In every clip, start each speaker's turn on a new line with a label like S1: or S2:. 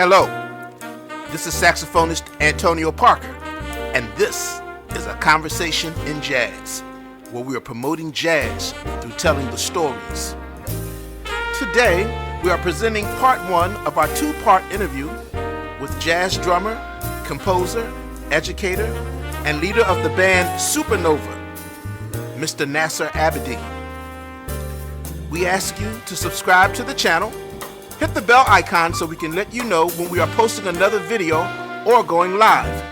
S1: Hello, this is saxophonist Antonio Parker, and this is a conversation in jazz, where we are promoting jazz through telling the stories. Today, we are presenting part one of our two-part interview with jazz drummer, composer, educator, and leader of the band SUPERNOVA, Mr. Nasar Abadey. We ask you to subscribe to the channel, hit the bell icon so we can let you know when we are posting another video or going live.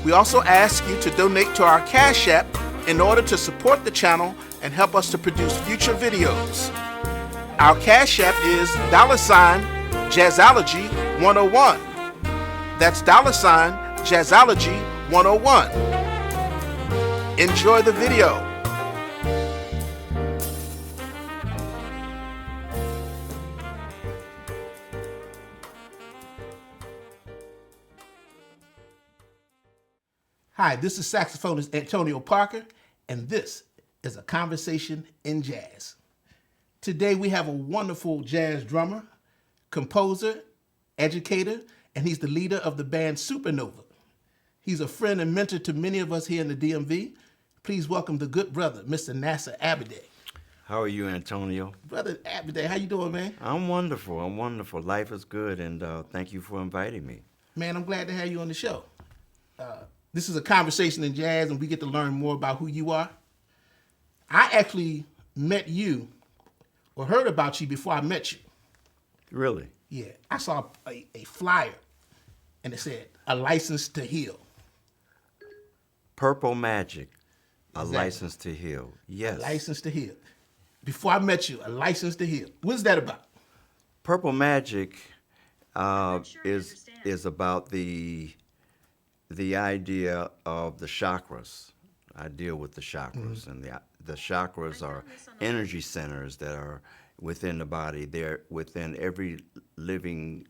S1: We also ask you to donate to our Cash App in order to support the channel and help us to produce future videos. Our Cash App is $Jazzology 101. That's $Jazzology 101. Enjoy the video. Hi, this is saxophonist Antonio Parker, and this is a conversation in jazz. Today we have a wonderful jazz drummer, composer, educator, and he's the leader of the band SUPERNOVA. He's a friend and mentor to many of us here in the DMV. Please welcome the good brother, Mr. Nasar Abadey.
S2: How are you, Antonio?
S1: Brother Abadey, how you doing, man?
S2: I'm wonderful. Life is good, and thank you for inviting me.
S1: Man, I'm glad to have you on the show. This is a conversation in jazz, and we get to learn more about who you are. I actually met you, or heard about you before I met you.
S2: Really?
S1: Yeah, I saw a flyer, and it said, "A License to Heal."
S2: Purple Magic,
S1: Exactly.
S2: A License to Heal. Yes.
S1: A License to Heal. Before I met you, A License to Heal. What's that about?
S2: Purple Magic is about the idea of the chakras. I deal with the chakras, and the chakras are energy centers that are within the body. They're within every living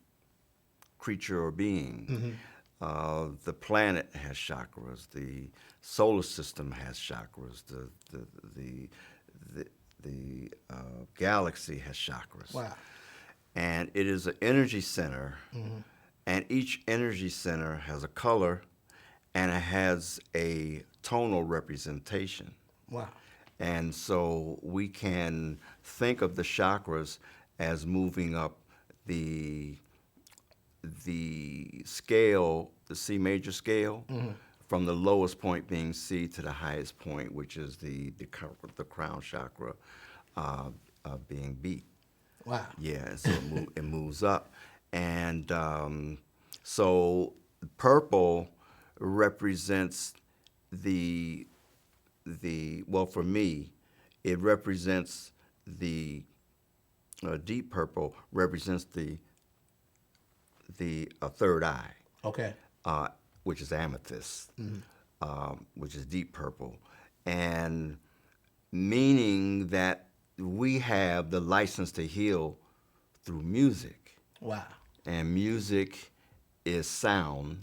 S2: creature or being. The planet has chakras. The solar system has chakras. The galaxy has chakras.
S1: Wow.
S2: And it is an energy center. And each energy center has a color, and it has a tonal representation.
S1: Wow.
S2: And so we can think of the chakras as moving up the scale, the C major scale, from the lowest point being C to the highest point, which is the crown chakra being B.
S1: Wow.
S2: Yeah, so it moves up. And so purple represents well, for me, it represents deep purple represents the third eye.
S1: Okay.
S2: Which is amethyst, which is deep purple. And meaning that we have the license to heal through music.
S1: Wow.
S2: And music is sound,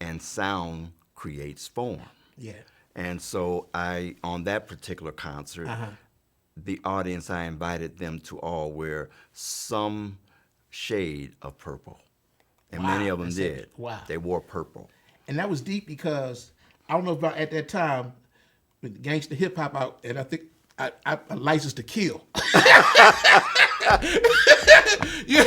S2: and sound creates form.
S1: Yeah.
S2: And so on that particular concert, the audience, I invited them to all wear some shade of purple. And many of them did.
S1: Wow.
S2: They wore purple.
S1: And that was deep because I don't know about at that time, with gangster hip hop out, and I think I licensed to kill. Yeah.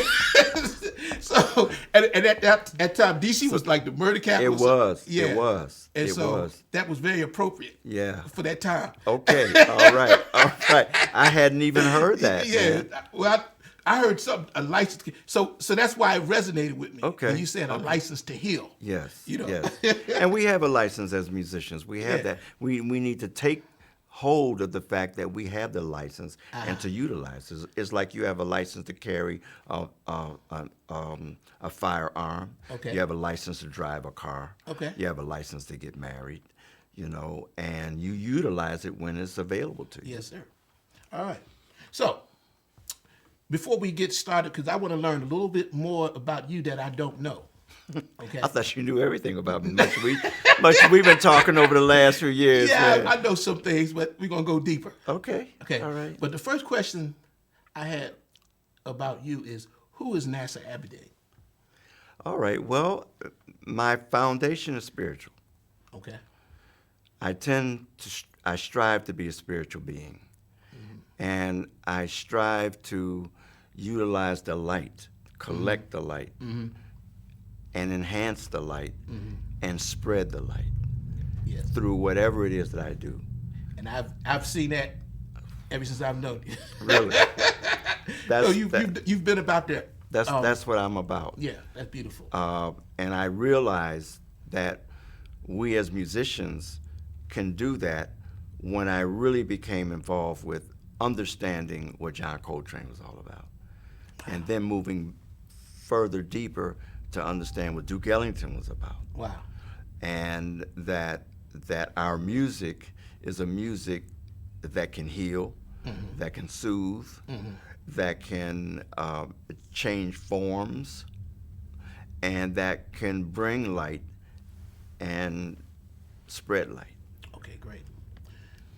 S1: So, and at that time, DC was like the murder capital.
S2: It was.
S1: Yeah.
S2: It was.
S1: And
S2: it
S1: so
S2: was.
S1: that was very appropriate.
S2: Yeah.
S1: For that time.
S2: Okay. All right. All right. I hadn't even heard that.
S1: Yeah.
S2: Man.
S1: Well, I heard something, a license. So that's why it resonated with me.
S2: Okay.
S1: When you said a license to heal.
S2: Yes.
S1: You know.
S2: Yes. And we have a license as musicians. We have that. We need to take hold of the fact that we have the license and to utilize it. It's like you have a license to carry a firearm.
S1: Okay.
S2: You have a license to drive a car.
S1: Okay.
S2: You have a license to get married, and you utilize it when it's available to you.
S1: Yes, sir. All right. So before we get started, because I want to learn a little bit more about you that I don't know. Okay.
S2: I thought you knew everything about me. Much we've been talking over the last few years.
S1: Yeah,
S2: man.
S1: I know some things, but we're going to go deeper.
S2: Okay.
S1: Okay.
S2: All right.
S1: But the first question I had about you is, who is Nasar Abadey?
S2: All right. Well, my foundation is spiritual.
S1: Okay.
S2: I strive to be a spiritual being. And I strive to utilize the light, collect the light, and enhance the light, and spread the light through whatever it is that I do.
S1: And I've seen that ever since I've known you.
S2: Really?
S1: So you've been about that.
S2: That's what I'm about.
S1: Yeah, that's beautiful.
S2: And I realized that we as musicians can do that when I really became involved with understanding what John Coltrane was all about. And then moving further deeper to understand what Duke Ellington was about.
S1: Wow.
S2: And that our music is a music that can heal, that can soothe, that can change forms, and that can bring light and spread light.
S1: Okay, great.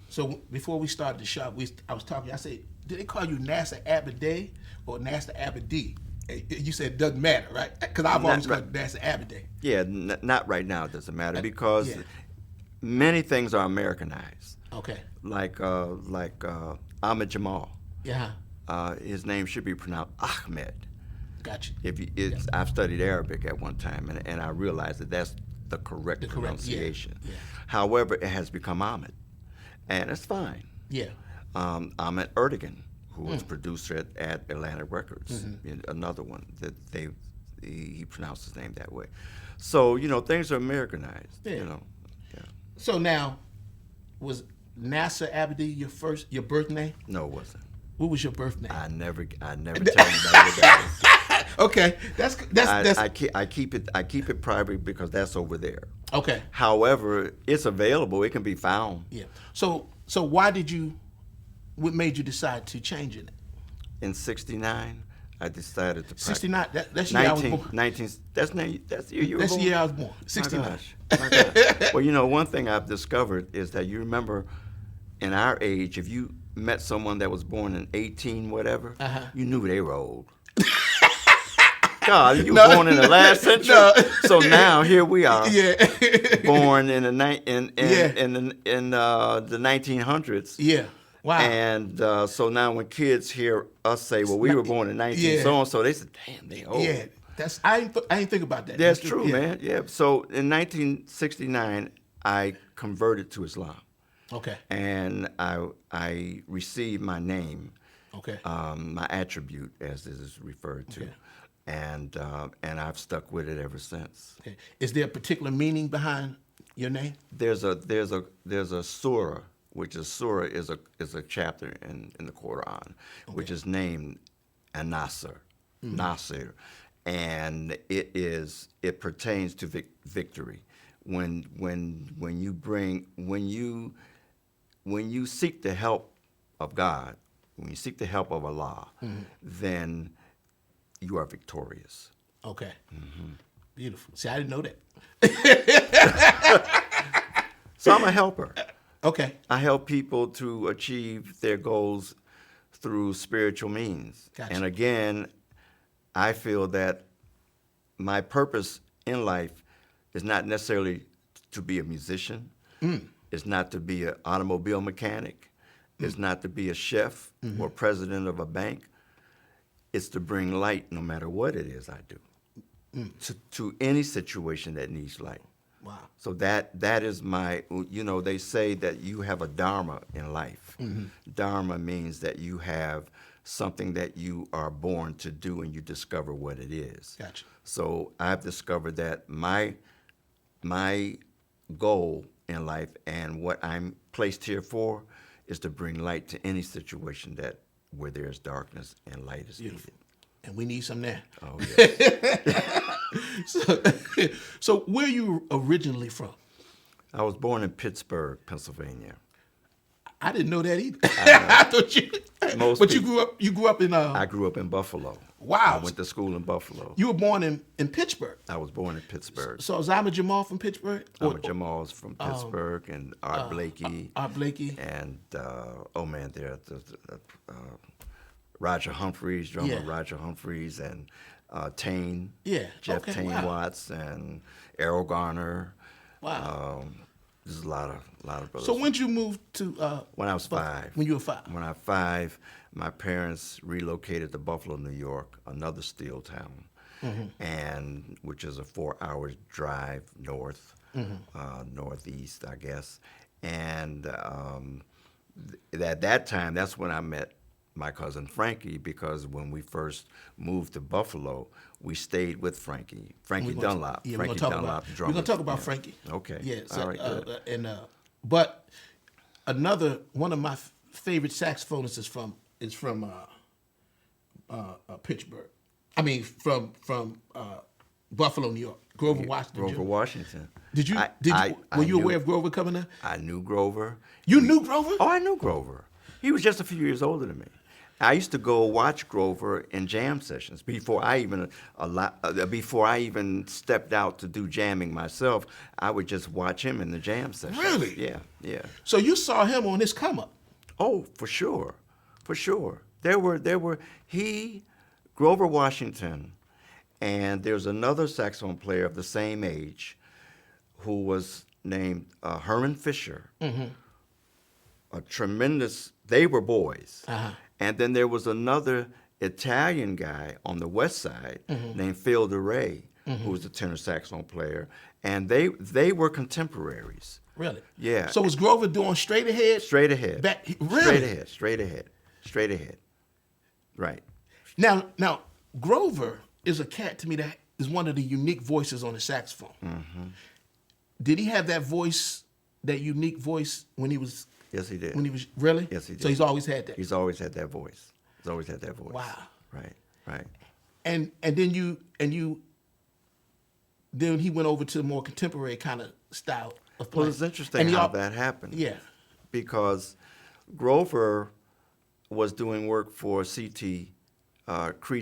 S1: So before we started the show, I was talking. I said, did they call you Nasar Abadey or Nasar Abadey? You said it doesn't matter, right? Because I've always called it Nasar Abadey.
S2: Yeah, not right now. It doesn't matter because many things are Americanized.
S1: Okay.
S2: Like Ahmed Jamal.
S1: Yeah.
S2: His name should be pronounced Ahmed.
S1: Gotcha.
S2: I've studied Arabic at one time, and I realized that that's the correct pronunciation.
S1: Yeah.
S2: However, it has become Ahmed, and it's fine.
S1: Yeah.
S2: Ahmed Eartha, who was producer at Atlantic Records, another one that he pronounced his name that way. So things are Americanized.
S1: Yeah. So now, was Nasar Abadey your birth name?
S2: No, it wasn't.
S1: What was your birth name?
S2: I never tell anybody what that is.
S1: Okay, that's.
S2: I keep it private because that's over there.
S1: Okay.
S2: However, it's available. It can be found.
S1: Yeah. So what made you decide to change it?
S2: In '69, I decided to.
S1: 69. That's the year I was born.
S2: That's the year you were born.
S1: That's the year I was born. 69.
S2: My gosh. Well, one thing I've discovered is that you remember, in our age, if you met someone that was born in 18 whatever, you knew they were old. God, you were born in the last century. No. So now here we are, born in the 1900s.
S1: Yeah. Wow.
S2: And so now when kids hear us say, "Well, we were born in 19 so and so," they say, "Damn, they old."
S1: Yeah. I ain't think about that.
S2: That's true, man. Yeah. So in 1969, I converted to Islam.
S1: Okay.
S2: And I received my name.
S1: Okay.
S2: My attribute, as it is referred to. Okay. And I've stuck with it ever since.
S1: Okay. Is there a particular meaning behind your name?
S2: There's a surah, which is a chapter in the Quran, which is named Nasar, Nasir, and it pertains to victory. When you seek the help of God, when you seek the help of Allah, then you are victorious.
S1: Okay. Beautiful. See, I didn't know that.
S2: So I'm a helper.
S1: Okay.
S2: I help people to achieve their goals through spiritual means.
S1: Gotcha.
S2: And again, I feel that my purpose in life is not necessarily to be a musician. It's not to be an automobile mechanic. It's not to be a chef or president of a bank. It's to bring light no matter what it is I do to any situation that needs light.
S1: Wow.
S2: So that is my, they say that you have a dharma in life. Dharma means that you have something that you are born to do and you discover what it is.
S1: Gotcha.
S2: So I've discovered that my goal in life and what I'm placed here for is to bring light to any situation where there's darkness and light is needed.
S1: And we need some there.
S2: Oh, yes.
S1: So where are you originally from?
S2: I was born in Pittsburgh, Pennsylvania.
S1: I didn't know that either. I thought you.
S2: But
S1: you grew up in.
S2: I grew up in Buffalo.
S1: Wow.
S2: I went to school in Buffalo.
S1: You were born in Pittsburgh.
S2: I was born in Pittsburgh.
S1: So is Ahmed Jamal from Pittsburgh?
S2: Ahmed Jamal is from Pittsburgh, and Art Blakey.
S1: Art Blakey.
S2: And there Roger Humphreys, drummer
S1: Yeah.
S2: Roger Humphreys, and Tane,
S1: Yeah.
S2: Jeff
S1: Okay,
S2: Tane
S1: wow.
S2: Watts, and Errol Garner.
S1: Wow.
S2: There's a lot of brothers.
S1: So when did you move to?
S2: When I was 5.
S1: When you were 5.
S2: When I was 5, my parents relocated to Buffalo, New York, another steel town, and which is a 4-hour drive north, northeast, I guess. And at that time, that's when I met my cousin Frankie, because when we first moved to Buffalo, we stayed with Frankie Dunlop.
S1: Yeah,
S2: Frankie Dunlop, the drummer.
S1: We're gonna talk about Frankie.
S2: Okay.
S1: Yeah. So,
S2: all right. Good.
S1: But one of my favorite saxophonists is from Pittsburgh. I mean, from Buffalo, New York. Grover Washington.
S2: Grover Washington.
S1: Were you aware of Grover coming there?
S2: I knew Grover.
S1: You knew Grover?
S2: Oh, I knew Grover. He was just a few years older than me. I used to go watch Grover in jam sessions before I even stepped out to do jamming myself. I would just watch him in the jam sessions.
S1: Really?
S2: Yeah, yeah.
S1: So you saw him on his come up?
S2: Oh, for sure. Grover Washington, and there's another saxophone player of the same age who was named Herman Fisher. A tremendous, they were boys. And then there was another Italian guy on the west side named Phil DeRay, who was a tenor saxophone player. And they were contemporaries.
S1: Really?
S2: Yeah.
S1: So was Grover doing straight ahead?
S2: Straight ahead.
S1: Really?
S2: Straight ahead. Right.
S1: Now, Grover is a cat to me that is one of the unique voices on the saxophone. Did he have that voice, that unique voice when he was?
S2: Yes, he did.
S1: When he was really?
S2: Yes, he did.
S1: So he's always had that.
S2: He's always had that voice.
S1: Wow.
S2: Right.
S1: And then then he went over to the more contemporary kind of style of playing.
S2: Well, it's interesting how that happened.
S1: Yeah.
S2: Because Grover was doing work for Creed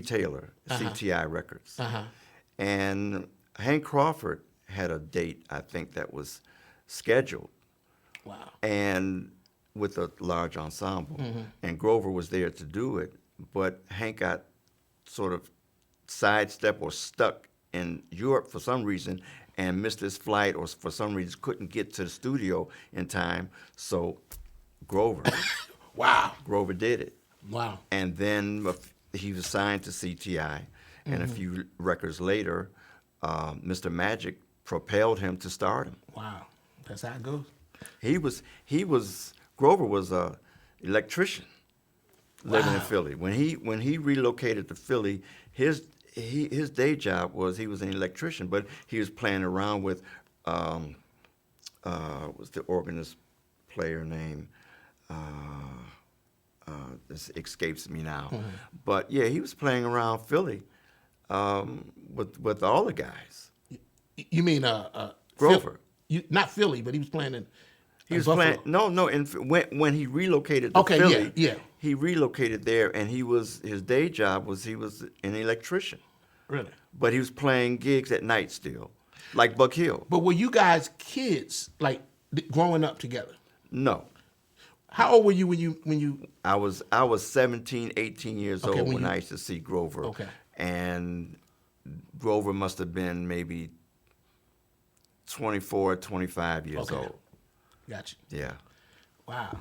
S2: Taylor, CTI Records. And Hank Crawford had a date, I think, that was scheduled.
S1: Wow.
S2: And with a large ensemble. And Grover was there to do it, but Hank got sort of sidestepped or stuck in Europe for some reason and missed his flight, or for some reason couldn't get to the studio in time. So Grover.
S1: Wow.
S2: Grover did it.
S1: Wow.
S2: And then he was signed to CTI, and a few records later, Mr. Magic propelled him to stardom.
S1: Wow. That's how it goes.
S2: Grover was a electrician living in Philly. When he relocated to Philly, his day job was, he was an electrician, but he was playing around with what's the organist player name? This escapes me now. But yeah, he was playing around Philly with all the guys.
S1: You mean
S2: Grover?
S1: Not Philly, but he was playing in.
S2: He was
S1: Buffalo.
S2: playing when he relocated to Philly.
S1: Yeah.
S2: He relocated there, and his day job was, he was an electrician.
S1: Really?
S2: But he was playing gigs at night still, like Buck Hill.
S1: But were you guys kids, like growing up together?
S2: No.
S1: How old were you when you?
S2: I was 17, 18 years old when I used to see Grover.
S1: Okay.
S2: And Grover must have been maybe 24, 25 years old.
S1: Gotcha.
S2: Yeah.
S1: Wow.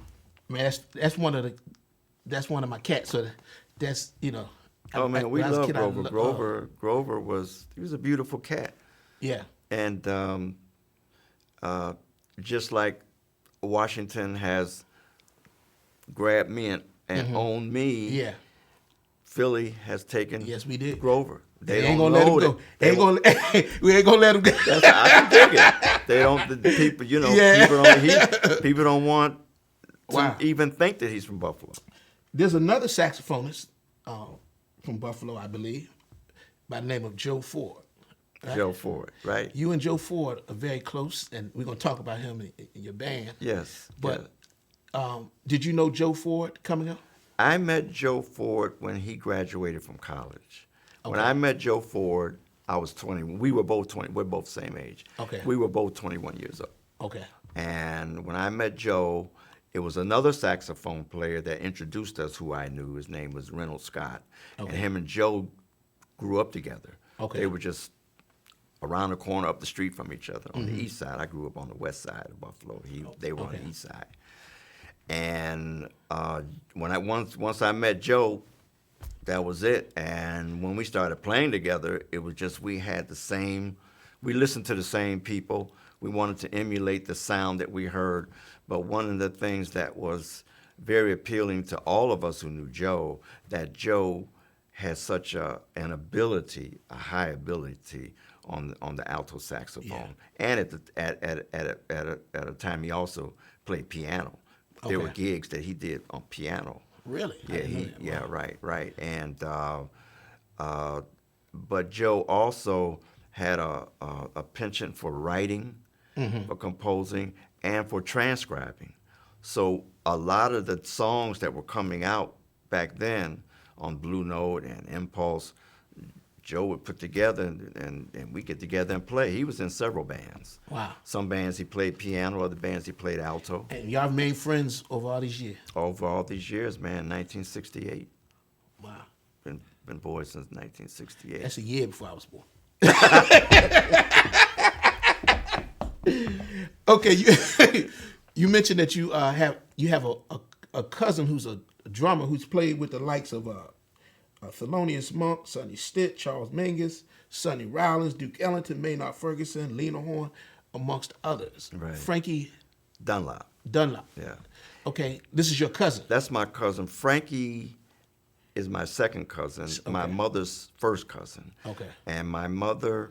S1: Man, that's one of my cats. So that's,
S2: Oh man, we love Grover. Grover was a beautiful cat.
S1: Yeah.
S2: And just like Washington has grabbed me and owned me,
S1: Yeah.
S2: Philly has taken
S1: we did.
S2: Grover.
S1: They ain't gonna let him go. We ain't gonna let him go.
S2: I can dig it. They don't. The people, people don't want to even think that he's from Buffalo.
S1: There's another saxophonist from Buffalo, I believe, by the name of Joe Ford. Right?
S2: Joe Ford, right?
S1: You and Joe Ford are very close, and we're gonna talk about him in your band.
S2: Yes.
S1: But did you know Joe Ford coming up?
S2: I met Joe Ford when he graduated from college.
S1: Okay.
S2: When I met Joe Ford, I was 20. We were both 20. We're both the same age.
S1: Okay.
S2: We were both 21 years old.
S1: Okay.
S2: And when I met Joe, it was another saxophone player that introduced us who I knew. His name was Reynolds Scott.
S3: Okay.
S2: And him and Joe grew up together.
S3: Okay.
S2: They were just around the corner up the street from each other on the east side. I grew up on the west side of Buffalo. They were on the east side. And once I met Joe, that was it. And when we started playing together, it was just we listened to the same people. We wanted to emulate the sound that we heard. But one of the things that was very appealing to all of us who knew Joe, that Joe had such an ability, a high ability on the alto saxophone. And at a time he also played piano. There were gigs that he did on piano.
S3: Really?
S2: Yeah, right. And but Joe also had a penchant for writing, for composing, and for transcribing. So a lot of the songs that were coming out back then on Blue Note and Impulse, Joe would put together and we get together and play. He was in several bands.
S3: Wow.
S2: Some bands he played piano, other bands he played alto.
S3: And y'all remained friends over all these years?
S2: Over all these years, man, 1968.
S3: Wow.
S2: Been boys since 1968.
S3: That's a year before I was born. Okay, you mentioned that you have a cousin who's a drummer who's played with the likes of Thelonious Monk, Sonny Stitt, Charles Mingus, Sonny Rollins, Duke Ellington, Maynard Ferguson, Lena Horne, amongst others.
S2: Right.
S3: Frankie
S2: Dunlop.
S3: Yeah. Okay, this is your cousin.
S2: That's my cousin. Frankie is my second cousin, my mother's first cousin.
S3: Okay.
S2: And my mother's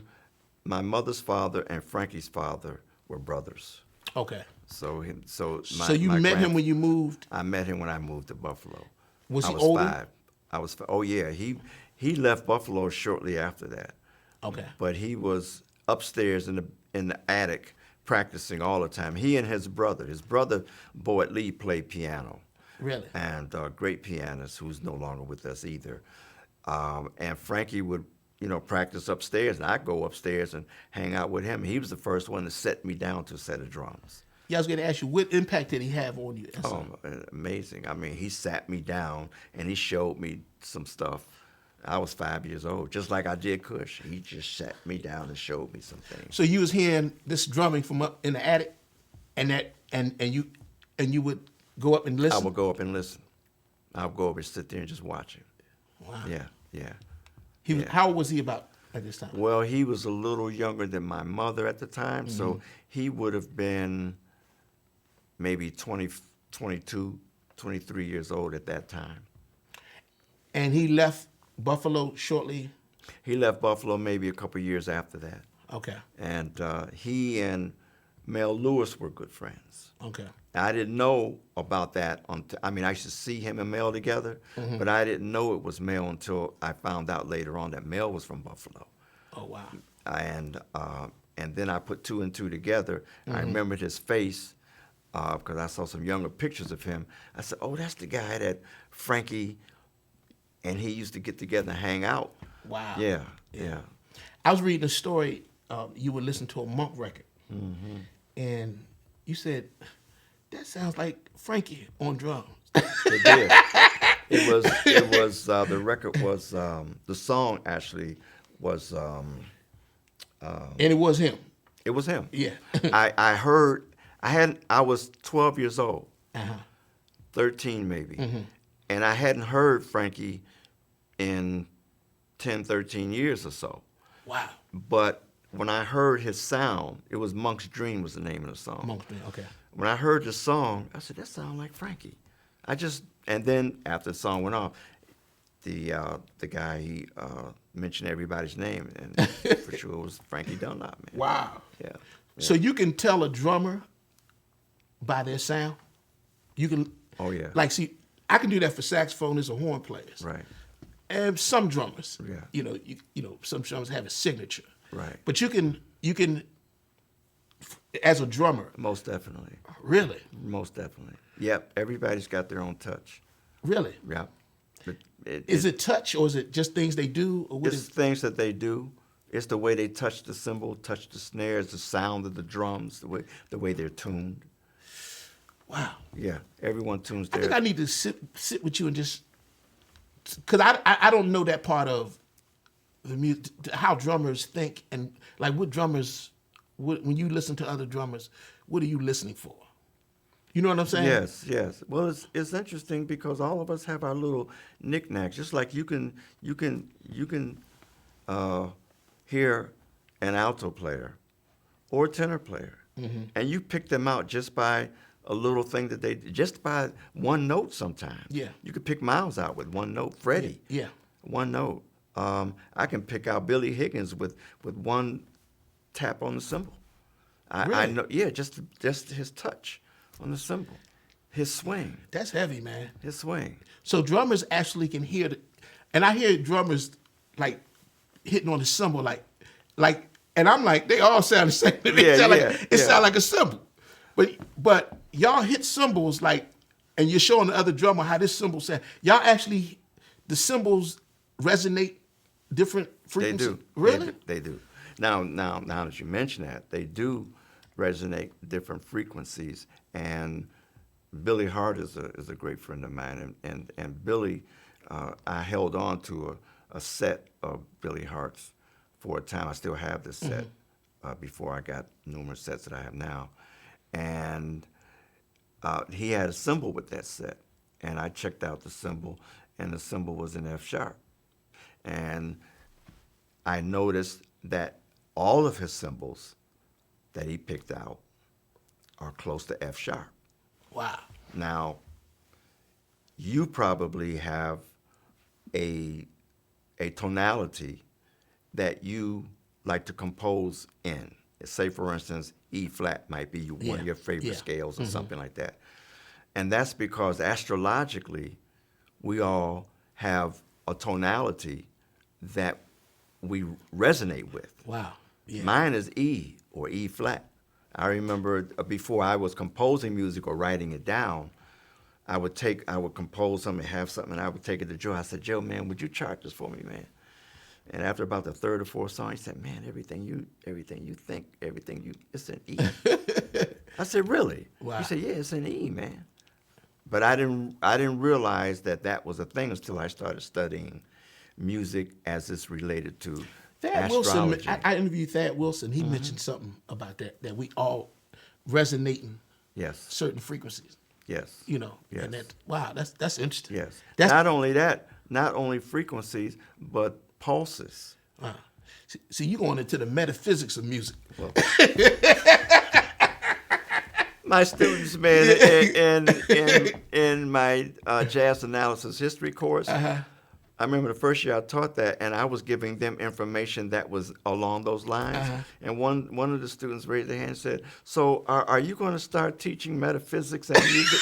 S2: father and Frankie's father were brothers.
S3: Okay.
S2: So
S3: you met him when you moved?
S2: I met him when I moved to Buffalo.
S3: Was he
S2: older?
S3: older?
S2: Oh yeah, he left Buffalo shortly after that.
S3: Okay.
S2: But he was upstairs in the attic practicing all the time. He and his brother Boyd Lee, played piano.
S3: Really?
S2: And a great pianist who's no longer with us either. And Frankie would, practice upstairs, and I'd go upstairs and hang out with him. He was the first one to set me down to a set of drums.
S3: Yeah, I was going to ask you, what impact did he have on you?
S2: Amazing. I mean, he sat me down, and he showed me some stuff. I was 5 years old, just like I did Kush. He just sat me down and showed me some things.
S3: So you was hearing this drumming from up in the attic, and you would go up and listen?
S2: I would go up and listen. I would go over and sit there and just watch it.
S3: Wow.
S2: Yeah.
S3: How old was he about at this time?
S2: Well, he was a little younger than my mother at the time, so he would have been maybe 20, 22, 23 years old at that time.
S3: And he left Buffalo shortly?
S2: He left Buffalo maybe a couple years after that.
S3: Okay.
S2: And he and Mel Lewis were good friends.
S3: Okay.
S2: I didn't know about that. I used to see him and Mel together, but I didn't know it was Mel until I found out later on that Mel was from Buffalo.
S3: Oh, wow.
S2: And then I put two and two together. I remembered his face because I saw some younger pictures of him. I said, oh, that's the guy that Frankie and he used to get together and hang out.
S3: Wow.
S2: Yeah.
S3: I was reading a story. You would listen to a Monk record, and you said, that sounds like Frankie on drums.
S2: It did. It was the record was, the song actually was.
S3: And it was him.
S2: It was him.
S3: Yeah.
S2: I was 12 years old, 13 maybe, and I hadn't heard Frankie in 10, 13 years or so.
S3: Wow.
S2: But when I heard his sound, it was Monk's Dream was the name of the song.
S3: Monk's Dream, okay.
S2: When I heard the song, I said, that sounds like Frankie. And then after the song went off, the guy, he mentioned everybody's name, and for sure it was Frankie Dunlop, man.
S3: Wow.
S2: Yeah.
S3: So you can tell a drummer by their sound? You can.
S2: Oh, yeah.
S3: Like, see, I can do that for saxophonists or horn players.
S2: Right.
S3: And some drummers.
S2: Yeah.
S3: Some drummers have a signature.
S2: Right.
S3: But you can, as a drummer.
S2: Most definitely.
S3: Really?
S2: Most definitely. Yep. Everybody's got their own touch.
S3: Really?
S2: Yep.
S3: Is it touch, or is it just things they do? Or
S2: it's things that they do. It's the way they touch the cymbal, touch the snares, the sound of the drums, the way they're tuned.
S3: Wow.
S2: Yeah, everyone tunes
S3: I
S2: their.
S3: think I need to sit with you and just, because I don't know that part of the music, how drummers think, and like what drummers, when you listen to other drummers, what are you listening for? You know what I'm saying?
S2: Yes, yes. Well, it's interesting because all of us have our little knickknacks. Just like you can hear an alto player or a tenor player, and you pick them out just by a little thing that they just by one note. Sometimes,
S3: Yeah.
S2: you could pick Miles out with one note. Freddie,
S3: Yeah.
S2: one note. I can pick out Billy Higgins with one tap on the cymbal. I
S3: Really?
S2: know. Yeah, just his touch on the cymbal, his swing,
S3: That's heavy, man.
S2: his swing.
S3: So drummers actually can hear and I hear drummers like hitting on the cymbal, like, and I'm like, they all sound the same. It sound like a cymbal, but y'all hit cymbals like, and you're showing the other drummer how this cymbal sound. Y'all actually, the cymbals resonate different
S2: They
S3: frequencies.
S2: do.
S3: Really?
S2: They do. Now that you mention that, they do resonate different frequencies. And Billy Hart is a great friend of mine. And Billy, I held on to a set of Billy Hart's for a time. I still have this set before I got numerous sets that I have now. And he had a cymbal with that set. And I checked out the cymbal, and the cymbal was in F sharp. And I noticed that all of his cymbals that he picked out are close to F sharp.
S3: Wow.
S2: Now, you probably have a tonality that you like to compose in. Say, for instance, E flat might be one of your favorite scales or something like that. And that's because astrologically, we all have a tonality that we resonate with.
S3: Wow. Yeah.
S2: Mine is E or E flat. I remember before I was composing music or writing it down, I would compose something, have something, and I would take it to Joe. I said, Joe, man, would you chart this for me, man? And after about the third or fourth song, he said, man, everything you think, it's an E. I said, really?
S3: Wow.
S2: He said, yeah, it's an E, man. But I didn't realize that was a thing until I started studying music as it's related to
S3: Thad Wilson,
S2: astrology.
S3: I interviewed Thad Wilson. He mentioned something about that we all resonating
S2: Yes.
S3: certain frequencies.
S2: Yes.
S3: You know,
S2: Yes.
S3: and that's interesting.
S2: Yes.
S3: That's,
S2: Not only that, not only frequencies, but pulses.
S3: see, you going into the metaphysics of music.
S2: Well, my students, man, in my jazz analysis history course, I remember the first year I taught that, and I was giving them information that was along those lines. And one of the students raised their hand and said, "So, are you going to start teaching metaphysics and music?"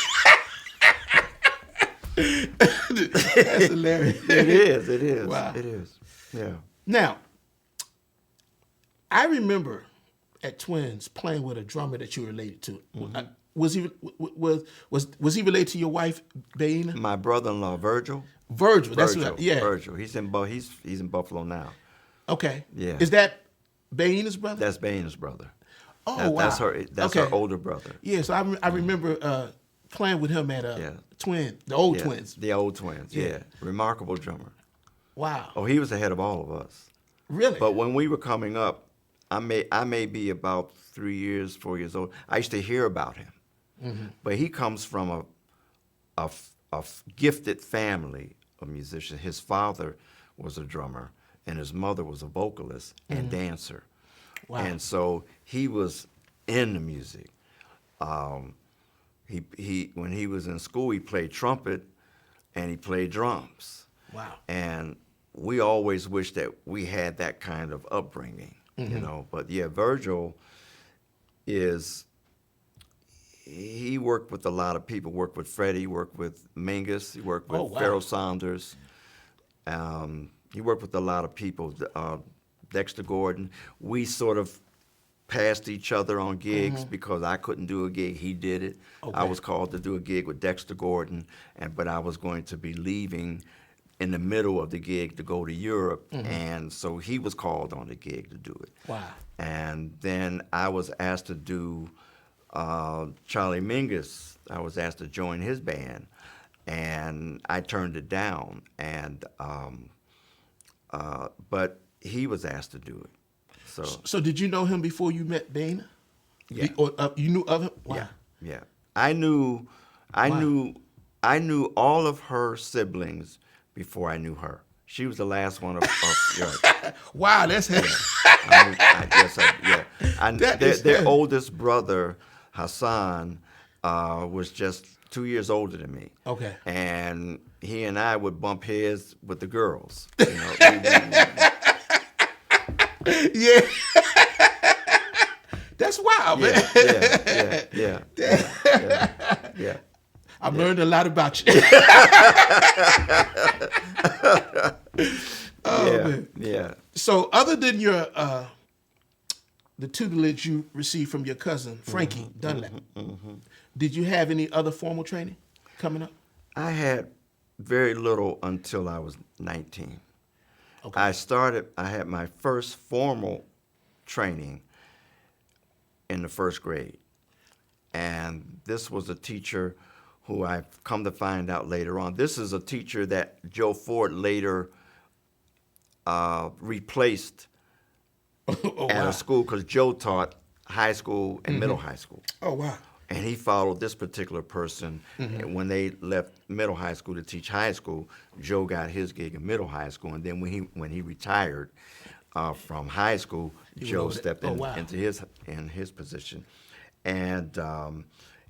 S3: That's hilarious.
S2: It is. It is.
S3: Wow.
S2: It is. Yeah.
S3: Now, I remember at Twins playing with a drummer that you related to. Was he related to your wife, Baina?
S2: My brother-in-law, Virgil.
S3: Virgil. That's what. Yeah.
S2: Virgil. He's in Buffalo now.
S3: Okay.
S2: Yeah.
S3: Is that Baina's brother?
S2: That's Baina's brother.
S3: Oh, wow.
S2: That's her older brother.
S3: Yeah. So I remember playing with him at
S2: Yeah.
S3: the old
S2: Yeah,
S3: Twins.
S2: The old Twins.
S3: Yeah.
S2: Yeah. Remarkable drummer.
S3: Wow.
S2: Oh, he was ahead of all of us.
S3: Really?
S2: But when we were coming up, I may be about 4 years old. I used to hear about him. But he comes from a gifted family of musicians. His father was a drummer, and his mother was a vocalist and dancer.
S3: Wow.
S2: And so he was in the music. He when he was in school, he played trumpet and he played drums.
S3: Wow.
S2: And we always wished that we had that kind of upbringing, you know. But yeah, Virgil he worked with a lot of people. Worked with Freddie, worked with Mingus, he worked with Pharaoh Sanders. He worked with a lot of people. Dexter Gordon. We sort of passed each other on gigs because I couldn't do a gig. He did it.
S3: Okay.
S2: I was called to do a gig with Dexter Gordon, but I was going to be leaving in the middle of the gig to go to Europe, and so he was called on the gig to do it.
S3: Wow.
S2: And then I was asked to do Charlie Mingus, I was asked to join his band, and I turned it down. And but he was asked to do it.
S3: So did you know him before you met Dana?
S2: Yeah.
S3: Or you knew of him? Wow.
S2: Yeah. I knew all of her siblings before I knew her. She was the last one of yours.
S3: Wow, that's heavy.
S2: Their oldest brother, Hassan, was just 2 years older than me.
S3: Okay.
S2: And he and I would bump heads with the girls.
S3: Yeah. That's wild, man.
S2: Yeah.
S3: I've learned a lot about you.
S2: Yeah.
S3: So other than your the tutelage you received from your cousin, Frankie Dunlop, did you have any other formal training coming up?
S2: I had very little until I was 19.
S3: Okay.
S2: I had my first formal training in the first grade. And this was a teacher who I've come to find out later on. This is a teacher that Joe Ford later replaced at a school, because Joe taught high school and middle high school.
S3: Oh, wow.
S2: And he followed this particular person. And when they left middle high school to teach high school, Joe got his gig in middle high school. And then when he retired from high school, Joe stepped into his position. And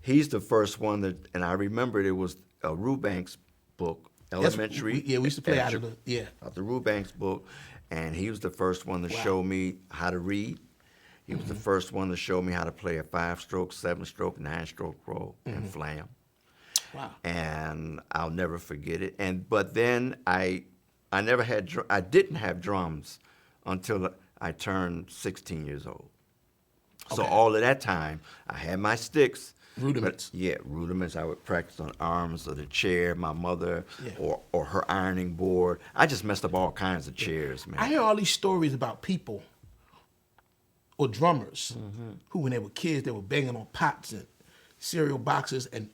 S2: he's the first one that, and I remembered it was a Rubanks book, elementary.
S3: We used to play out of the
S2: Rubanks book. And he was the first one to show me how to read. He was the first one to show me how to play a 5-stroke, 7-stroke, 9-stroke roll and flam.
S3: Wow.
S2: And I'll never forget it. But then I didn't have drums until I turned 16 years old. Okay. So all of that time, I had my sticks.
S3: Rudiments.
S2: Rudiments. I would practice on arms of the chair, my mother, or her ironing board. I just messed up all kinds of chairs, man.
S3: I hear all these stories about people or drummers who, when they were kids, they were banging on pots and cereal boxes and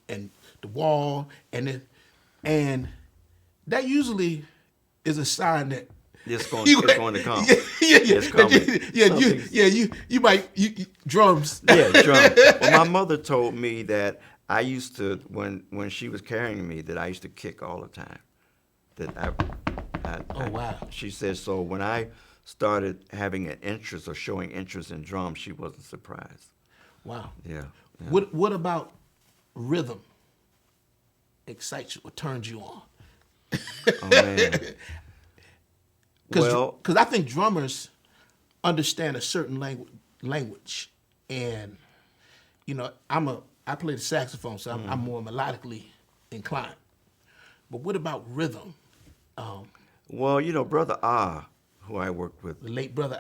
S3: the wall, and that usually is a sign that
S2: it's going to come. It's coming.
S3: You might drums.
S2: Yeah, drums. Well, my mother told me that I used to, when she was carrying me, that I used to kick all the time.
S3: Wow.
S2: She said, so when I started having an interest or showing interest in drums, she wasn't surprised.
S3: Wow.
S2: Yeah.
S3: What about rhythm excites you or turns you on?
S2: Oh, man.
S3: Because I think drummers understand a certain language, and I play the saxophone, so I'm more melodically inclined. But what about rhythm?
S2: Brother Ah, who I worked with,
S3: the late brother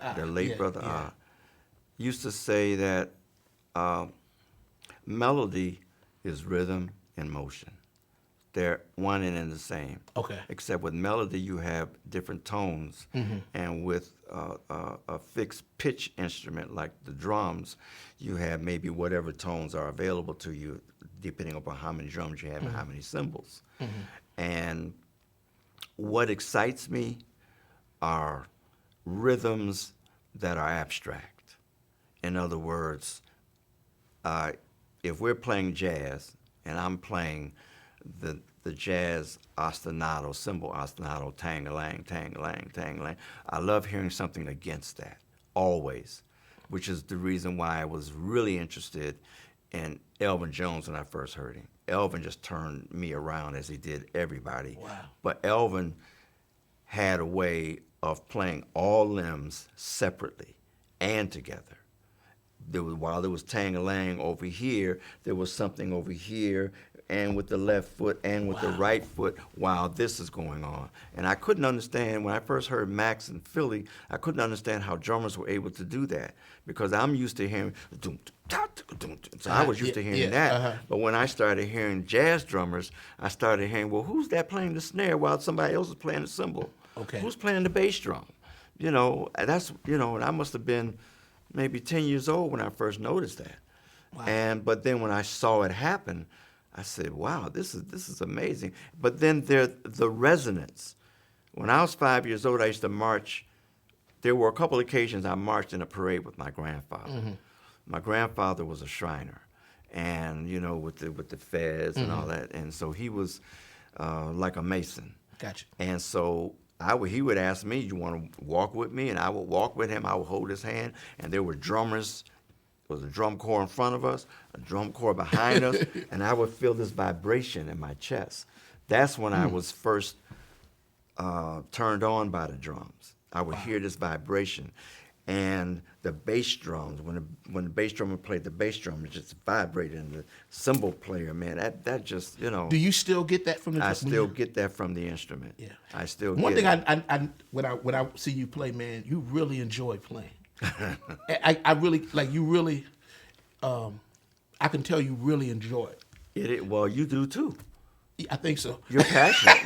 S3: Ah,
S2: used to say that melody is rhythm and motion. They're one and the same.
S3: Okay.
S2: Except with melody, you have different tones, and with a fixed pitch instrument like the drums, you have maybe whatever tones are available to you, depending upon how many drums you have and how many cymbals. And what excites me are rhythms that are abstract. In other words, if we're playing jazz and I'm playing the jazz ostinato, cymbal ostinato, tang-a-lang, tang-a-lang, tang-a-lang, I love hearing something against that, always, which is the reason why I was really interested in Elvin Jones when I first heard him. Elvin just turned me around as he did everybody.
S3: Wow.
S2: But Elvin had a way of playing all limbs separately and together. While there was tang-a-lang over here, there was something over here, and with the left foot and with the right foot while this is going on. And I couldn't understand, when I first heard Max in Philly, I couldn't understand how drummers were able to do that, because I'm used to hearing so I was used to hearing that. But when I started hearing jazz drummers, I started hearing, well, who's that playing the snare while somebody else is playing the cymbal?
S3: Okay.
S2: Who's playing the bass drum? And I must have been maybe 10 years old when I first noticed that. Wow. But then when I saw it happen, I said, wow, this is amazing. But then the resonance. When I was 5 years old, I used to march. There were a couple of occasions I marched in a parade with my grandfather. Mm-hmm. My grandfather was a Shriner, and with the fez and all that, and so he was like a Mason.
S3: Gotcha.
S2: And so he would ask me, "You want to walk with me?" And I would walk with him. I would hold his hand, and there were drummers. There was a drum corps in front of us, a drum corps behind us, and I would feel this vibration in my chest. That's when I was first turned on by the drums. I would hear this vibration. And the bass drums, when the bass drummer played the bass drum, it just vibrated. And the cymbal player, man, that just,
S3: Do you still get that from the?
S2: I still get that from the instrument.
S3: Yeah,
S2: I still.
S3: One
S2: get
S3: thing
S2: it.
S3: when I see you play, man, you really enjoy playing. I really like you. Really, I can tell you really enjoy it.
S2: Well, you do too.
S3: I think so.
S2: You're passionate.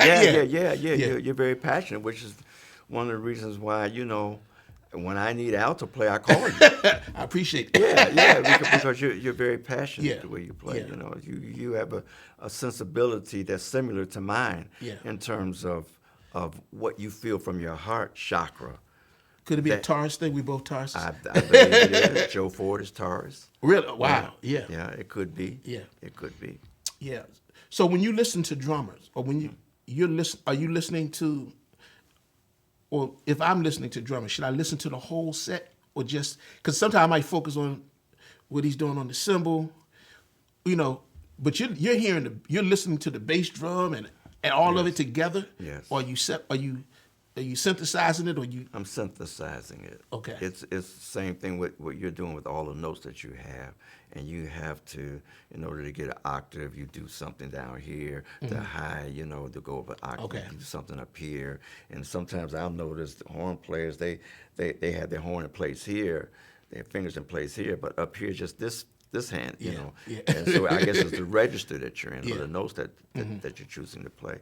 S2: Yeah.
S3: Yeah.
S2: You're very passionate, which is one of the reasons why when I need alto play, I call you.
S3: I appreciate that.
S2: Yeah, because you're very passionate the way you play.
S3: Yeah.
S2: You have a sensibility that's similar to mine in terms of what you feel from your heart chakra.
S3: Could it be a Taurus thing? We both Taurus?
S2: I believe it is. Joe Ford is Taurus.
S3: Really? Wow. Yeah.
S2: Yeah, it could be.
S3: Yeah.
S2: It could be.
S3: Yeah. So when you listen to drummers, or when are you listening to? Or if I'm listening to drummers, should I listen to the whole set, or just because sometimes I might focus on what he's doing on the cymbal, But you're hearing you're listening to the bass drum and all of it together.
S2: Yes.
S3: Or are you synthesizing it, or you?
S2: I'm synthesizing it.
S3: Okay.
S2: It's the same thing with what you're doing with all the notes that you have, and you have to, in order to get an octave, you do something down here, the high, to go up an octave,
S3: Okay.
S2: you do something up here, and sometimes I'll notice the horn players they have their horn in place here, their fingers in place here, but up here just this hand,
S3: Yeah.
S2: and so I guess it's the register that you're in,
S3: Yeah.
S2: or the notes that you're choosing to play.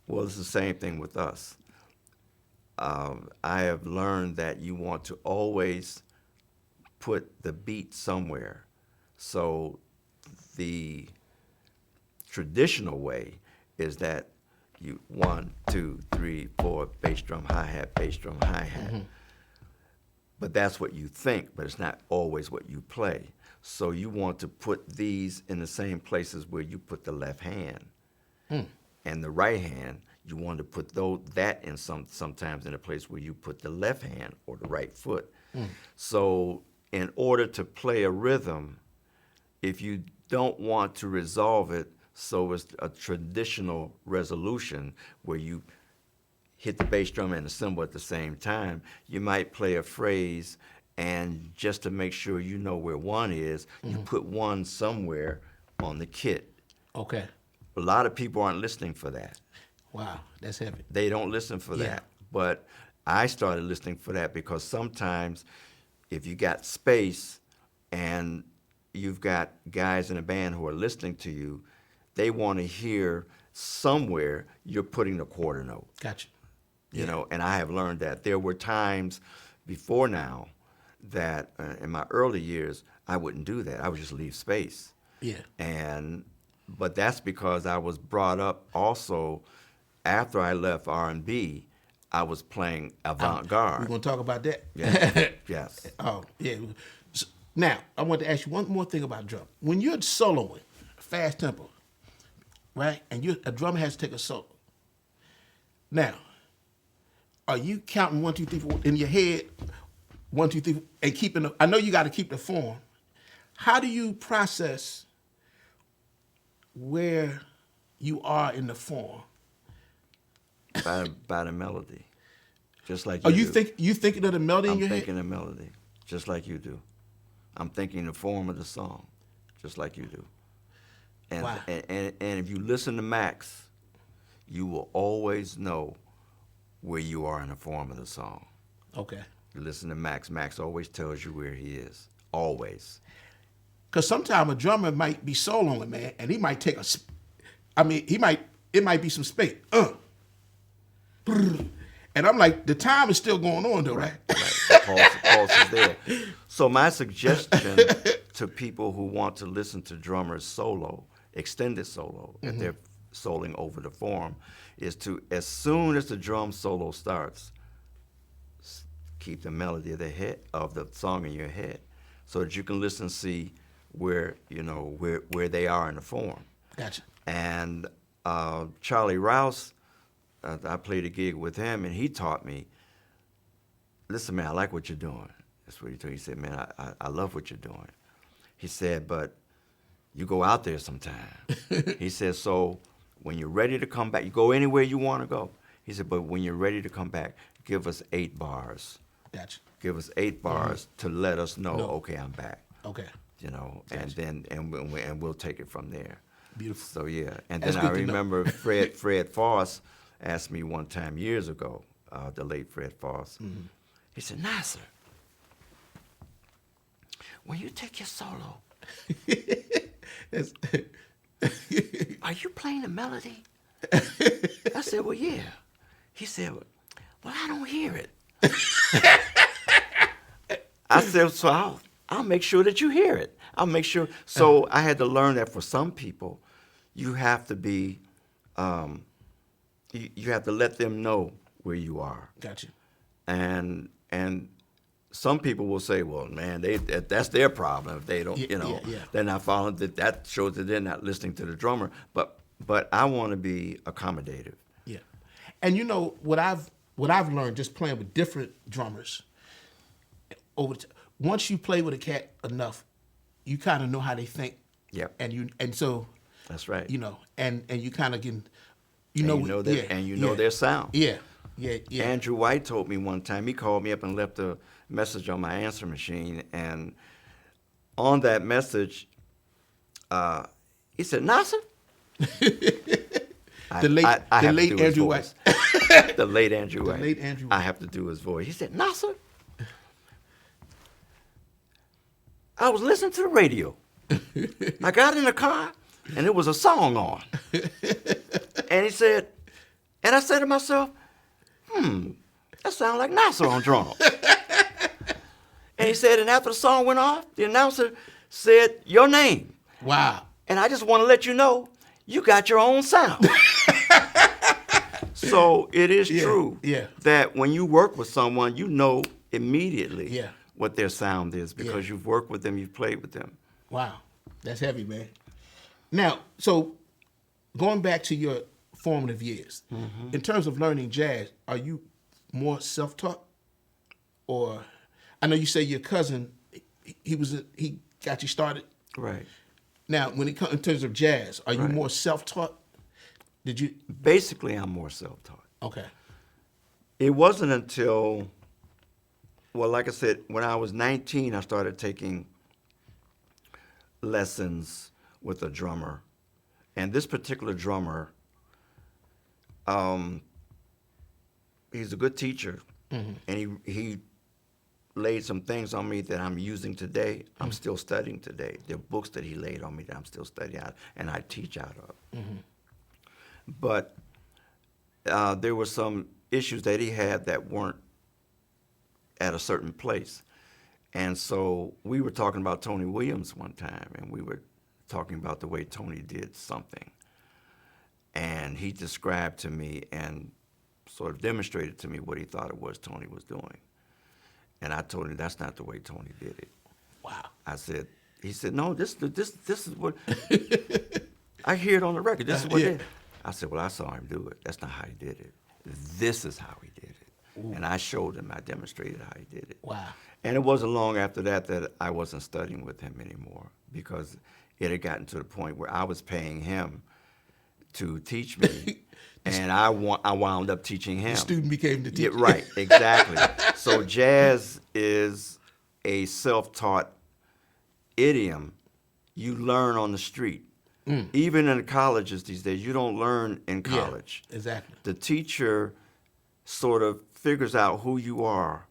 S2: Well, it's the same thing with us. I have learned that you want to always put the beat somewhere. So the traditional way is that you 1, 2, 3, 4, bass drum, hi-hat, bass drum, hi-hat. But that's what you think, but it's not always what you play. So you want to put these in the same places where you put the left hand. And the right hand, you want to put that in sometimes in a place where you put the left hand or the right foot. So in order to play a rhythm, if you don't want to resolve it, so it's a traditional resolution where you hit the bass drum and the cymbal at the same time, you might play a phrase, and just to make sure you know where one is, you put one somewhere on the kit.
S3: Okay.
S2: A lot of people aren't listening for that.
S3: Wow, that's heavy.
S2: They don't listen for
S3: Yeah.
S2: that. But I started listening for that because sometimes if you got space and you've got guys in a band who are listening to you, they want to hear somewhere you're putting the quarter note.
S3: Gotcha.
S2: You know, and I have learned that. There were times before now that in my early years, I wouldn't do that. I would just leave space.
S3: Yeah.
S2: But that's because I was brought up also after I left R&B, I was playing avant-garde.
S3: We're going to talk about that.
S2: Yes. Yes.
S3: Oh, yeah. So, now, I want to ask you one more thing about drum. When you're soloing, fast tempo, right, and a drummer has to take a solo. Now, are you counting 1, 2, 3, 4 in your head, 1, 2, 3, and keeping I know you got to keep the form. How do you process where you are in the form?
S2: By the melody, just like
S3: you
S2: you
S3: do. You thinking of the melody in
S2: I'm
S3: your head?
S2: thinking the melody, just like you do. I'm thinking the form of the song, just like you do. And,
S3: Wow.
S2: and if you listen to Max, you will always know where you are in the form of the song.
S3: Okay.
S2: You listen to Max. Max always tells you where he is, always.
S3: Because sometimes a drummer might be soloing, man, and he might take it might be some space. And I'm like, the time is still going on though, right?
S2: Right. Pulse is there. So my suggestion to people who want to listen to drummers solo, extended solo, if they're soloing over the form, is to, as soon as the drum solo starts, keep the melody of the song in your head, so that you can listen and see where they are in the form.
S3: Gotcha.
S2: And Charlie Rouse, I played a gig with him, and he taught me, listen, man, I like what you're doing. That's what he told me. He said, man, I love what you're doing. He said, but you go out there sometime. He said, so when you're ready to come back, you go anywhere you want to go. He said, but when you're ready to come back, give us 8 bars.
S3: Gotcha.
S2: Give us 8 bars to let us know, okay, I'm back.
S3: Okay.
S2: Gotcha. And we'll take it from there.
S3: Beautiful.
S2: So yeah, and
S3: That's
S2: then I
S3: good to know.
S2: remember Fred Foss asked me one time years ago, the late Fred Foss. He said, Nasar, when you take your solo, are you playing the melody? I said, well, yeah. He said, well, I don't hear it. I said, so I'll make sure that you hear it. I'll make sure. So I had to learn that for some people, you have to be, you have to let them know where you are.
S3: Gotcha.
S2: And some people will say, well, man, that's their problem if they don't, they're not following. That shows that they're not listening to the drummer. But I want to be accommodative.
S3: Yeah. And you know what I've learned just playing with different drummers once you play with a cat enough, you kind of know how they think.
S2: Yep.
S3: And so
S2: that's right.
S3: And you kind of can
S2: know their sound.
S3: Yeah.
S2: Andrew White told me one time, he called me up and left a message on my answer machine, and on that message, he said, Nasar?
S3: The late Andrew White.
S2: The late Andrew White.
S3: The late Andrew White.
S2: I have to do his voice. He said, Nasar, I was listening to the radio. I got in the car, and there was a song on. And he said, and I said to myself, that sounds like Nasar on drums. And he said, and after the song went off, the announcer said, your name.
S3: Wow.
S2: And I just want to let you know, you got your own sound. So it is true that when you work with someone, you know immediately what their sound is because you've worked with them, you've played with them.
S3: Wow. That's heavy, man. Now, so going back to your formative years, in terms of learning jazz, are you more self-taught? Or I know you say your cousin, he got you started.
S2: Right.
S3: Now, when it comes in terms of jazz, are you more self-taught? Did you?
S2: Basically, I'm more self-taught.
S3: Okay.
S2: It wasn't until, well, like I said, when I was 19, I started taking lessons with a drummer. And this particular drummer, he's a good teacher, and he laid some things on me that I'm using today. I'm still studying today. There are books that he laid on me that I'm still studying out, and I teach out of. But there were some issues that he had that weren't at a certain place. And so we were talking about Tony Williams one time, and we were talking about the way Tony did something. And he described to me and sort of demonstrated to me what he thought it was Tony was doing. And I told him that's not the way Tony did it.
S3: Wow.
S2: He said, no, this is what, I hear it on the record, this is what it is. I said, well, I saw him do it. That's not how he did it. This is how he did it. Ooh. And I showed him, I demonstrated how he did it.
S3: Wow.
S2: And it wasn't long after that I wasn't studying with him anymore because it had gotten to the point where I was paying him to teach me, and I wound up teaching him.
S3: The student became the teacher.
S2: Yeah, right, exactly. So jazz is a self-taught idiom. You learn on the street. Even in the colleges these days, you don't learn in college.
S3: Yeah, exactly.
S2: The teacher sort of figures out who you are.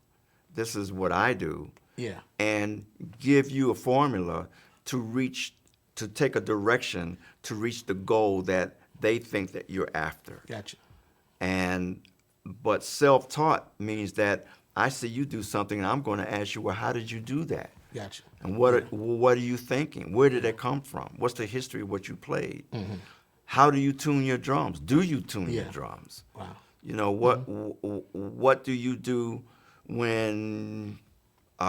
S2: This is what I do.
S3: Yeah. And
S2: give you a formula to take a direction to reach the goal that they think that you're after.
S3: Gotcha.
S2: But self-taught means that I see you do something, and I'm going to ask you, well, how did you do that?
S3: Gotcha.
S2: And what are you thinking? Where did that come from? What's the history of what you played?
S3: Mm-hmm.
S2: How do you tune your drums? Do you tune your drums?
S3: Wow.
S2: You know, what do you do when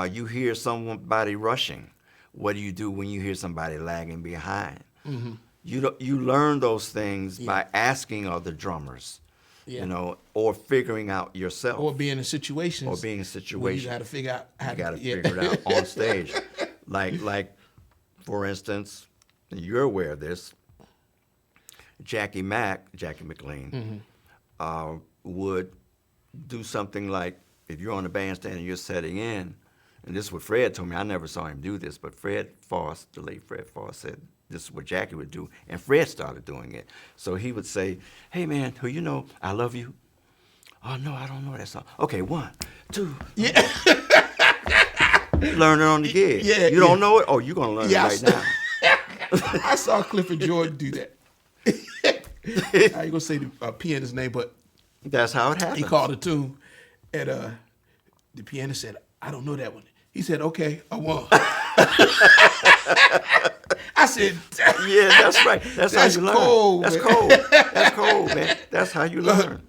S2: you hear somebody rushing? What do you do when you hear somebody lagging behind?
S3: Mm-hmm.
S2: You learn those things by asking other drummers, you know, or figuring out yourself.
S3: Or being in situations.
S2: Or being in situations.
S3: You got to figure out how
S2: you got to figure it out on stage. Like, for instance, and you're aware of this, Jackie McLean, would do something like, if you're on the bandstand and you're setting in, and this is what Fred told me, I never saw him do this, but Fred Foss, the late Fred Foss, said this is what Jackie would do, and Fred started doing it. So he would say, hey man, who you know, I love you. Oh no, I don't know that song. Okay, 1, 2. Yeah. Learn it on the gig.
S3: Yeah.
S2: You don't know it? Oh, you're gonna learn it right now.
S3: I saw Clifford Jordan do that. I ain't gonna say the pianist's name, but
S2: that's how it happens.
S3: he called a tune, and the pianist said, I don't know that one. He said, okay, I won. I said,
S2: yeah, that's right. That's how you learn.
S3: Cold,
S2: that's
S3: man.
S2: cold. That's cold, man. That's how you learn.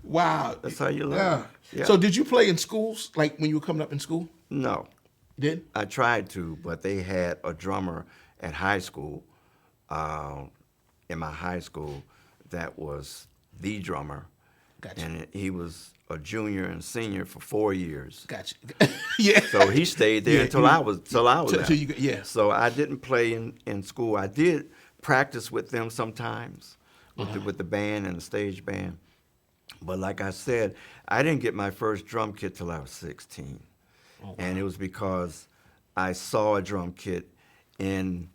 S3: Wow.
S2: That's how you learn. Yeah.
S3: So did you play in schools, like when you were coming up in school?
S2: No.
S3: You did?
S2: I tried to, but they had a drummer at high school, in my high school, that was the drummer.
S3: Gotcha.
S2: And he was a junior and senior for 4 years.
S3: Gotcha. Yeah.
S2: So he stayed there until I was there.
S3: Yeah.
S2: So I didn't play in school. I did practice with them sometimes, with the band and the stage band. But like I said, I didn't get my first drum kit till I was 16. Oh, wow. And it was because I saw a drum kit in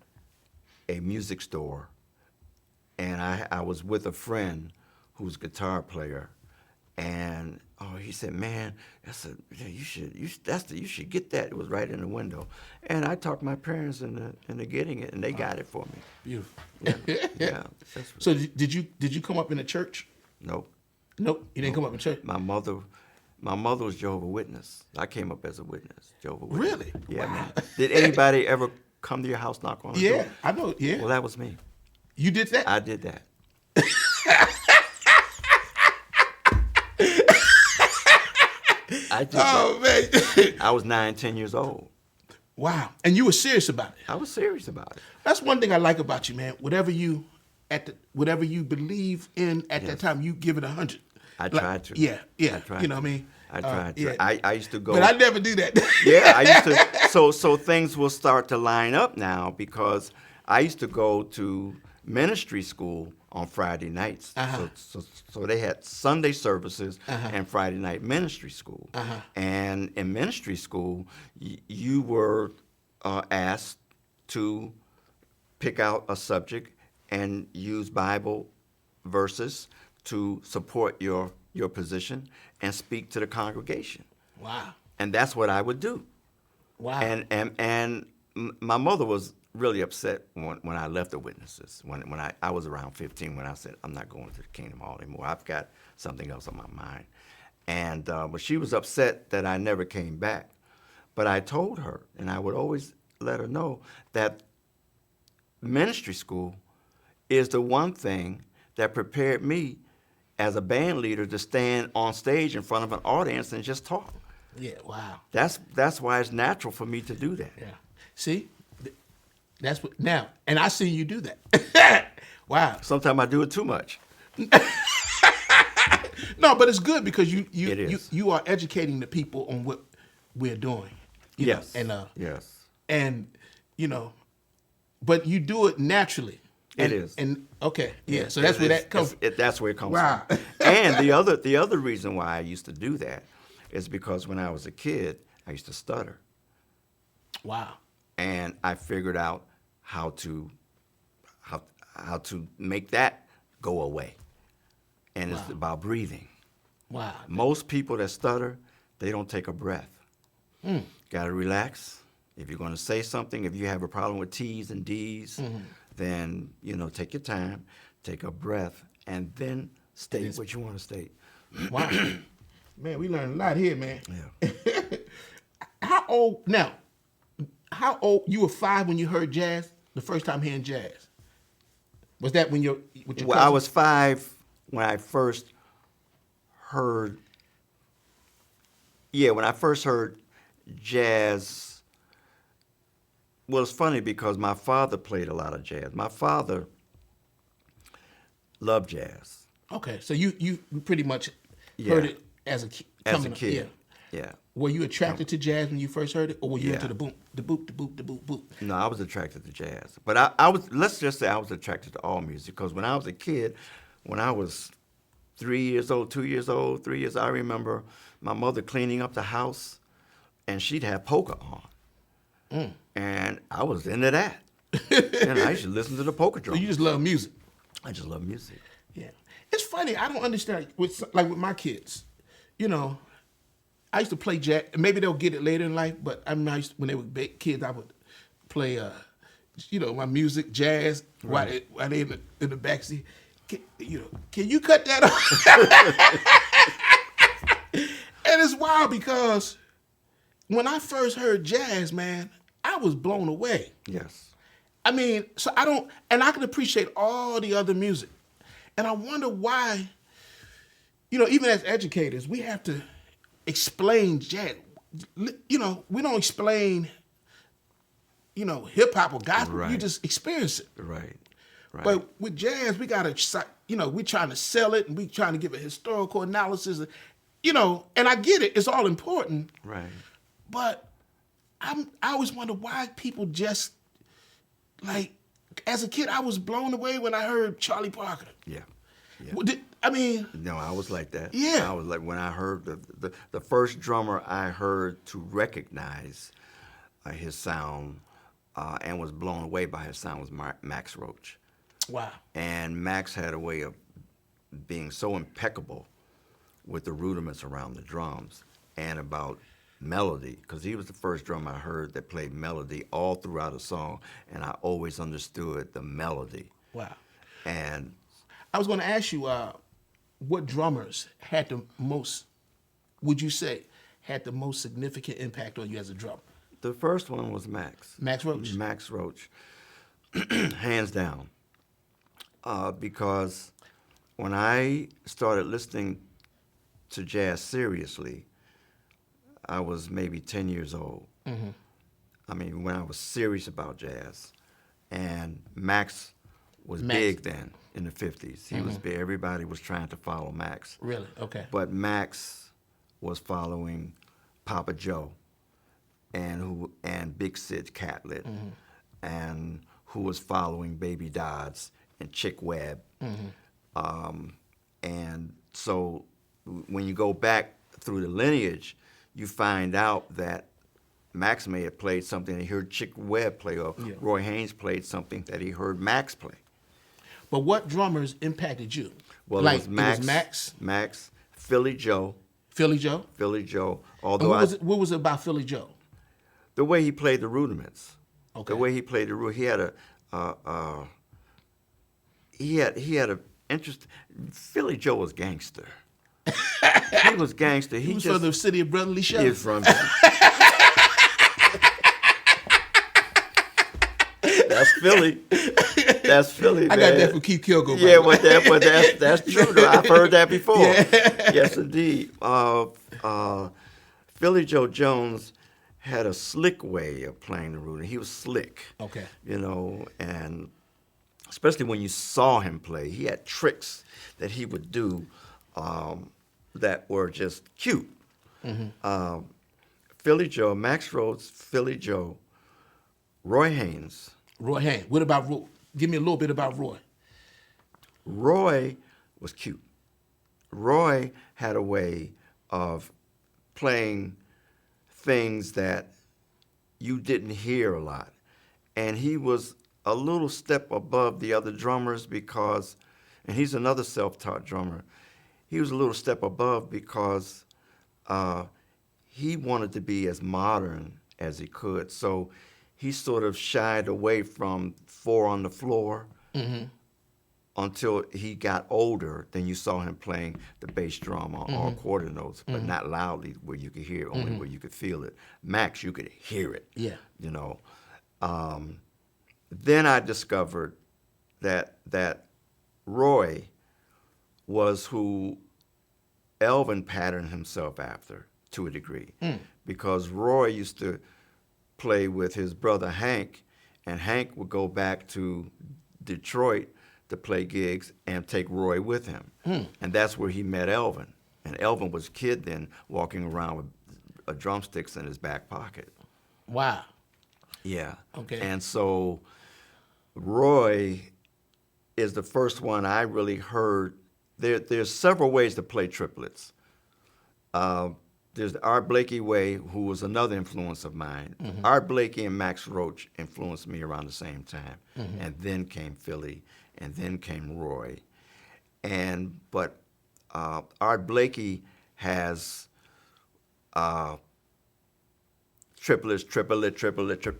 S2: a music store, and I was with a friend who's a guitar player, and he said, "Man, you should get that." It was right in the window, and I talked my parents into getting it, and they got it for me.
S3: Beautiful.
S2: Yeah.
S3: So did you come up in a church?
S2: Nope.
S3: Nope. You didn't come up in church.
S2: My mother was Jehovah's Witness. I came up as a witness. Jehovah's Witness.
S3: Really?
S2: Yeah.
S3: Wow.
S2: Man. Did anybody ever come to your house, knock on the door?
S3: Yeah, I know. Yeah.
S2: Well, that was me.
S3: You did that?
S2: I did that. I did that.
S3: Man.
S2: I was 9, 10 years old.
S3: Wow. And you were serious about it.
S2: I was serious about it.
S3: That's one thing I like about you, man. Whatever you believe in at that time, you give it 100.
S2: I tried to.
S3: Yeah.
S2: I tried
S3: You know
S2: to.
S3: what I mean?
S2: I tried to.
S3: Yeah.
S2: I used to go.
S3: But I never do that.
S2: Yeah, I used to. So things will start to line up now, because I used to go to ministry school on Friday nights. So they had Sunday services and Friday night ministry school. And in ministry school, you were asked to pick out a subject and use Bible verses to support your position and speak to the congregation.
S3: Wow.
S2: And that's what I would do.
S3: Wow.
S2: And my mother was really upset when I left the Witnesses. When I was around 15, when I said, I'm not going to the Kingdom Hall anymore. I've got something else on my mind. And but she was upset that I never came back. But I told her, and I would always let her know, that ministry school is the one thing that prepared me as a band leader to stand on stage in front of an audience and just talk.
S3: Yeah, wow.
S2: That's why it's natural for me to do that.
S3: Yeah. See? That's what now, and I see you do that. Wow.
S2: Sometimes I do it too much.
S3: No, but it's good because
S2: It is.
S3: you are educating the people on what we're doing.
S2: Yes.
S3: Yes. And but you do it naturally.
S2: It is.
S3: And okay, yeah. So that's where that comes.
S2: That's where it comes
S3: Wow.
S2: from. And the other reason why I used to do that is because when I was a kid, I used to stutter.
S3: Wow.
S2: And I figured out how to make that go away. And it's about breathing.
S3: Wow.
S2: Most people that stutter, they don't take a breath. Got to relax. If you're going to say something, if you have a problem with T's and D's, then take your time, take a breath, and then state what you want to state.
S3: Wow. Man, we learned a lot here, man.
S2: Yeah.
S3: How old you were 5 when you heard jazz? The first time hearing jazz? Was that when with your
S2: Well,
S3: cousin?
S2: I was 5 when I first heard. Yeah, when I first heard jazz. Well, it's funny because my father played a lot of jazz. My father loved jazz.
S3: Okay, so you pretty much
S2: Yeah.
S3: heard it as a kid.
S2: As a kid.
S3: Yeah.
S2: Yeah.
S3: Were you attracted to jazz when you first heard it, or were you
S2: Yeah.
S3: into the boom, the boop, the boop, the boop, boop?
S2: No, I was attracted to jazz. But I was, let's just say I was attracted to all music because when I was a kid, when I was 3 years old, 2 years old, 3 years, I remember my mother cleaning up the house and she'd have polka on. And I was into that. And I used to listen to the polka
S3: So
S2: drum.
S3: you just love music.
S2: I just love music.
S3: Yeah. It's funny. I don't understand with my kids. You know, I used to play jazz. Maybe they'll get it later in life, but I mean, when they were kids, I would play, my music, jazz, while they in the backseat. Can you cut that off? And it's wild because when I first heard jazz, man, I was blown away.
S2: Yes.
S3: I mean, so I can appreciate all the other music. And I wonder why, even as educators, we have to explain jazz. We don't explain, hip hop or gospel.
S2: Right.
S3: You just experience it.
S2: Right. Right.
S3: But with jazz, we gotta, we're trying to sell it and we trying to give a historical analysis. And I get it. It's all important.
S2: Right.
S3: But I always wonder why people just, like, as a kid, I was blown away when I heard Charlie Parker.
S2: Yeah. Yeah.
S3: No,
S2: I was like that.
S3: Yeah.
S2: I was like, when I heard the first drummer I heard to recognize his sound and was blown away by his sound was Max Roach.
S3: Wow.
S2: And Max had a way of being so impeccable with the rudiments around the drums and about melody, because he was the first drummer I heard that played melody all throughout a song, and I always understood the melody.
S3: Wow.
S2: And
S3: I was going to ask you, what drummers had the most, would you say, had the most significant impact on you as a drummer?
S2: the first one was Max.
S3: Max Roach?
S2: Max Roach, hands down. Because when I started listening to jazz seriously, I was maybe 10 years old.
S3: Mm-hmm.
S2: I mean, when I was serious about jazz. And Max was
S3: Max.
S2: big then in the 50s. He
S3: Mm-hmm.
S2: was big. Everybody was trying to follow Max.
S3: Really? Okay.
S2: But Max was following Papa Joe and Big Sid Catlett,
S3: Mm-hmm.
S2: and who was following Baby Dodds and Chick Webb.
S3: Mm-hmm.
S2: And so when you go back through the lineage, you find out that Max may have played something he heard Chick Webb play, or
S3: Yeah.
S2: Roy Haynes played something that he heard Max play.
S3: But what drummers impacted you?
S2: Well,
S3: like,
S2: it was Max,
S3: Max,
S2: Philly Joe.
S3: Philly Joe.
S2: And
S3: And what was it about Philly Joe?
S2: The way he played the rudiments.
S3: Okay.
S2: The way he played the he had he had a interest. Philly Joe was gangster. He was gangster.
S3: He was from the city of brotherly
S2: He
S3: show.
S2: is from. That's Philly. That's Philly, man.
S3: I got that from Keith Kilgore.
S2: Yeah, but that's true. Though. I've heard that before.
S3: Yeah.
S2: Yes, indeed. Philly Joe Jones had a slick way of playing the rudiment. He was slick.
S3: Okay.
S2: And especially when you saw him play, he had tricks that he would do that were just cute.
S3: Mm-hmm.
S2: Philly Joe, Max Roach, Philly Joe, Roy Haynes.
S3: Roy Haynes. What about Roy? Give me a little bit about Roy.
S2: Roy was cute. Roy had a way of playing things that you didn't hear a lot. And he was a little step above the other drummers because, and he's another self-taught drummer, he was a little step above because he wanted to be as modern as he could. So he sort of shied away from 4 on the floor until he got older, then you saw him playing the bass drum or quarter notes, but not loudly where you could hear it, only where you could feel it. Max, you could hear it.
S3: Yeah.
S2: You know. Then I discovered that Roy was who Elvin patterned himself after to a degree, because Roy used to play with his brother Hank, and Hank would go back to Detroit to play gigs and take Roy with him. And that's where he met Elvin. And Elvin was a kid then, walking around with drumsticks in his back pocket.
S3: Wow.
S2: Yeah.
S3: Okay.
S2: And so Roy is the first one I really heard. There's several ways to play triplets. There's the Art Blakey way, who was another influence of mine. Art Blakey and Max Roach influenced me around the same time. And then came Philly, and then came Roy. But Art Blakey has triplets, triplet.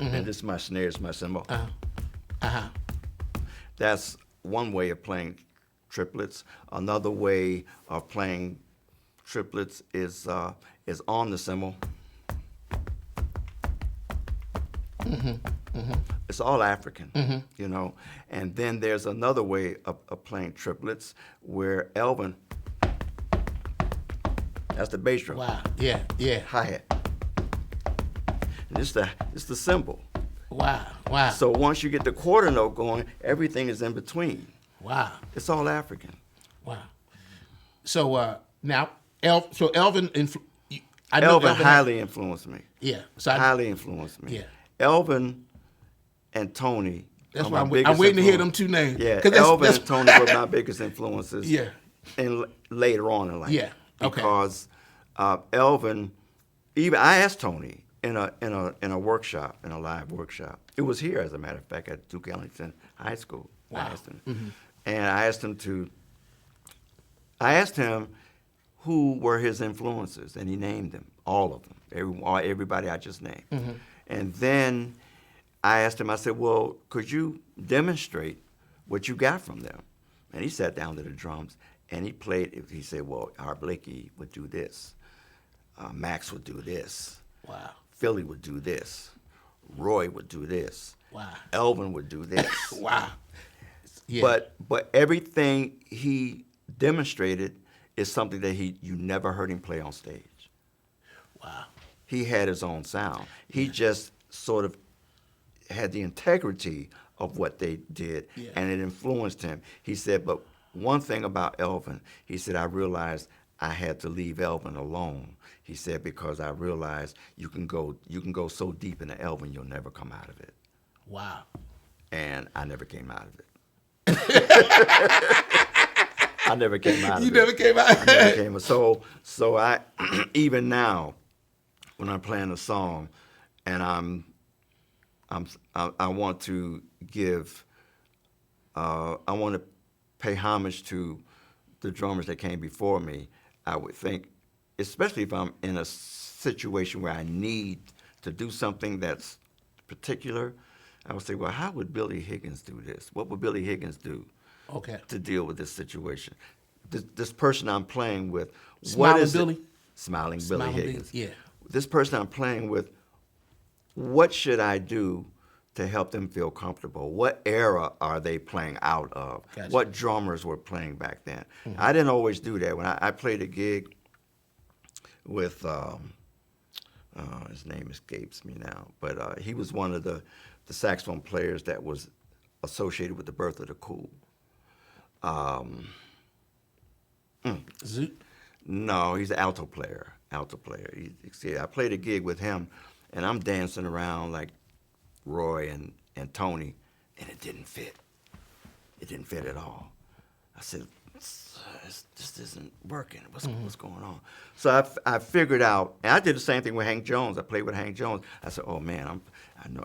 S2: And this is my snare, it's my cymbal. That's one way of playing triplets. Another way of playing triplets is on the cymbal. It's all African, you know. And then there's another way of playing triplets where Elvin, that's the bass drum.
S3: Wow. Yeah. Yeah.
S2: Hi-hat. And it's the cymbal.
S3: Wow. Wow.
S2: So once you get the quarter note going, everything is in between.
S3: Wow.
S2: It's all African.
S3: Wow. So now, Elvin,
S2: Elvin highly influenced me.
S3: Yeah.
S2: Highly influenced me.
S3: Yeah.
S2: Elvin and Tony.
S3: That's
S2: are
S3: why
S2: my
S3: I'm waiting to hear them
S2: influence.
S3: two names.
S2: Yeah,
S3: That's
S2: Elvin and Tony were my biggest influences.
S3: Yeah.
S2: And later on in life.
S3: Yeah. Okay.
S2: Because Elvin, even I asked Tony in a workshop, in a live workshop. It was here, as a matter of fact, at Duke Ellington High School.
S3: Wow.
S2: I asked him, and I asked him who were his influences, and he named them, all of them, everybody I just named. And then I asked him, I said, well, could you demonstrate what you got from them? And he sat down to the drums, and he played. He said, well, Art Blakey would do this. Max would do this.
S3: Wow.
S2: Philly would do this. Roy would do this.
S3: Wow.
S2: Elvin would do this.
S3: Wow. Yeah.
S2: But everything he demonstrated is something that you never heard him play on stage.
S3: Wow.
S2: He had his own sound. He just sort of had the integrity of what they did, and it influenced him. He said, but one thing about Elvin, he said, I realized I had to leave Elvin alone. He said, because I realized you can go so deep into Elvin, you'll never come out of it.
S3: Wow.
S2: And I never came out of it. I never came out of it.
S3: You never came out.
S2: I never came out. So I, even now, when I'm playing a song, and I want to give, I want to pay homage to the drummers that came before me. I would think, especially if I'm in a situation where I need to do something that's particular, I would say, well, how would Billy Higgins do this? What would Billy Higgins do to deal with this situation? This person I'm playing with,
S3: Smiling
S2: what is
S3: Billy?
S2: it? Smiling Billy Higgins.
S3: Yeah.
S2: This person I'm playing with, what should I do to help them feel comfortable? What era are they playing out of?
S3: Gotcha.
S2: What drummers were playing back then? I didn't always do that. When I played a gig with, his name escapes me now, but he was one of the saxophone players that was associated with the birth of the cool.
S3: Zoot?
S2: No, he's an alto player. I played a gig with him, and I'm dancing around like Roy and Tony, and it didn't fit. It didn't fit at all. I said, this isn't working. What's going on? So I figured out, and I did the same thing with Hank Jones. I played with Hank Jones. I said, oh man,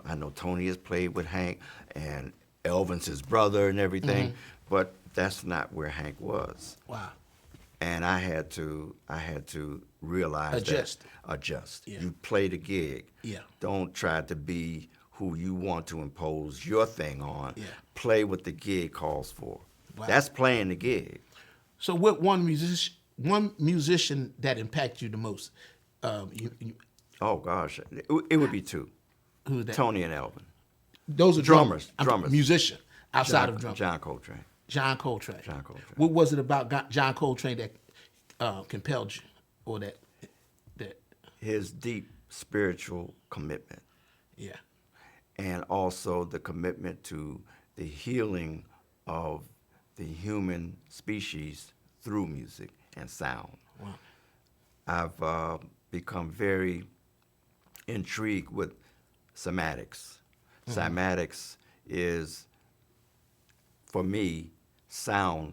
S2: I know Tony has played with Hank, and Elvin's his brother and everything, but that's not where Hank was.
S3: Wow.
S2: And I had to realize
S3: Adjust.
S2: Adjust.
S3: Yeah.
S2: You play the gig.
S3: Yeah.
S2: Don't try to be who you want to impose your thing on.
S3: Yeah.
S2: Play what the gig calls for.
S3: Wow.
S2: That's playing the gig.
S3: So what one musician that impacted you the most?
S2: Oh gosh, it would be two.
S3: Who's that?
S2: Tony and Elvin.
S3: Those are
S2: Drummers.
S3: Musician outside of drummers.
S2: John Coltrane.
S3: John Coltrane.
S2: John Coltrane.
S3: What was it about John Coltrane that compelled you, or that?
S2: His deep spiritual commitment,
S3: Yeah.
S2: and also the commitment to the healing of the human species through music and sound.
S3: Wow.
S2: I've become very intrigued with cymatics. Cymatics is, for me, sound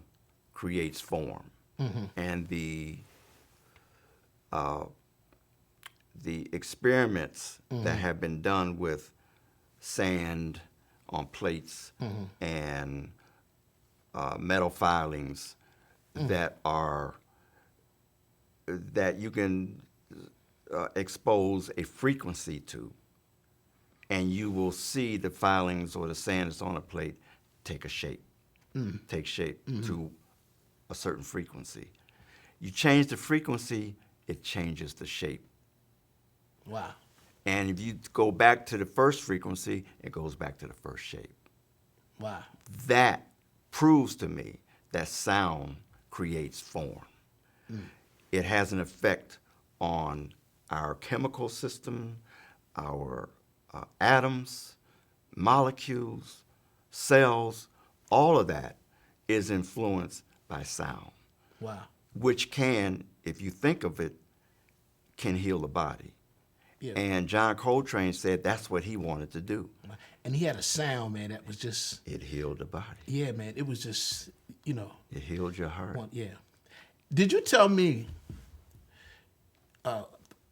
S2: creates form, and the experiments that have been done with sand on plates and metal filings that you can expose a frequency to, and you will see the filings or the sand that's on a plate take shape to a certain frequency. You change the frequency, it changes the shape.
S3: Wow.
S2: And if you go back to the first frequency, it goes back to the first shape.
S3: Wow.
S2: That proves to me that sound creates form. It has an effect on our chemical system, our atoms, molecules, cells. All of that is influenced by sound.
S3: Wow.
S2: Which can, if you think of it, can heal the body.
S3: Yeah.
S2: And John Coltrane said that's what he wanted to do.
S3: And he had a sound, man, that was just,
S2: It healed the body.
S3: yeah, man, it was just,
S2: It healed your heart.
S3: yeah. Did you tell me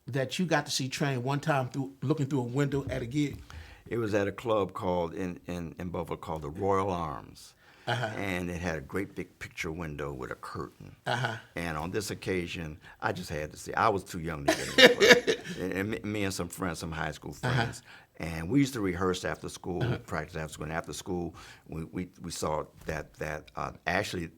S3: that you got to see Train one time looking through a window at a gig?
S2: It was at a club called in Buffalo called the Royal Arms. And it had a great big picture window with a curtain. And on this occasion, I just had to see. I was too young to get in the club. And me and some friends, some high school friends, and we used to rehearse after school, practice after school. And after school, we saw that actually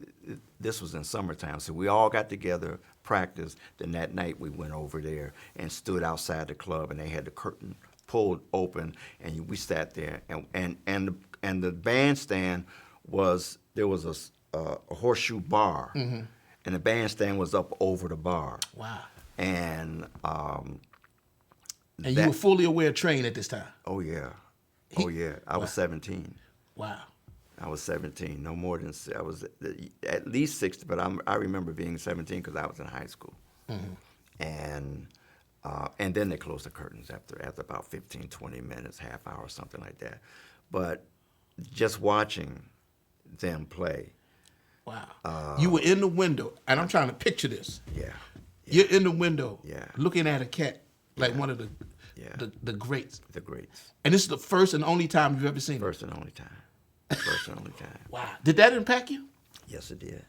S2: this was in summertime, so we all got together, practiced. Then that night we went over there and stood outside the club, and they had the curtain pulled open, and we sat there, and the bandstand there was a horseshoe bar, and the bandstand was up over the bar.
S3: Wow.
S2: And
S3: you were fully aware of Train at this time?
S2: Oh yeah, I was 17.
S3: Wow.
S2: I was 17. No more than I was at least 60, but I remember being 17 because I was in high school. And then they closed the curtains after about 15, 20 minutes, half hour, something like that. But just watching them play.
S3: Wow. You were in the window, and I'm trying to picture this.
S2: Yeah.
S3: You're in the window,
S2: Yeah.
S3: looking at a cat, like one of the greats.
S2: The greats.
S3: And this is the first and only time you've ever seen
S2: First and only time. First and only time.
S3: it. Wow. Did that impact you?
S2: Yes, it did.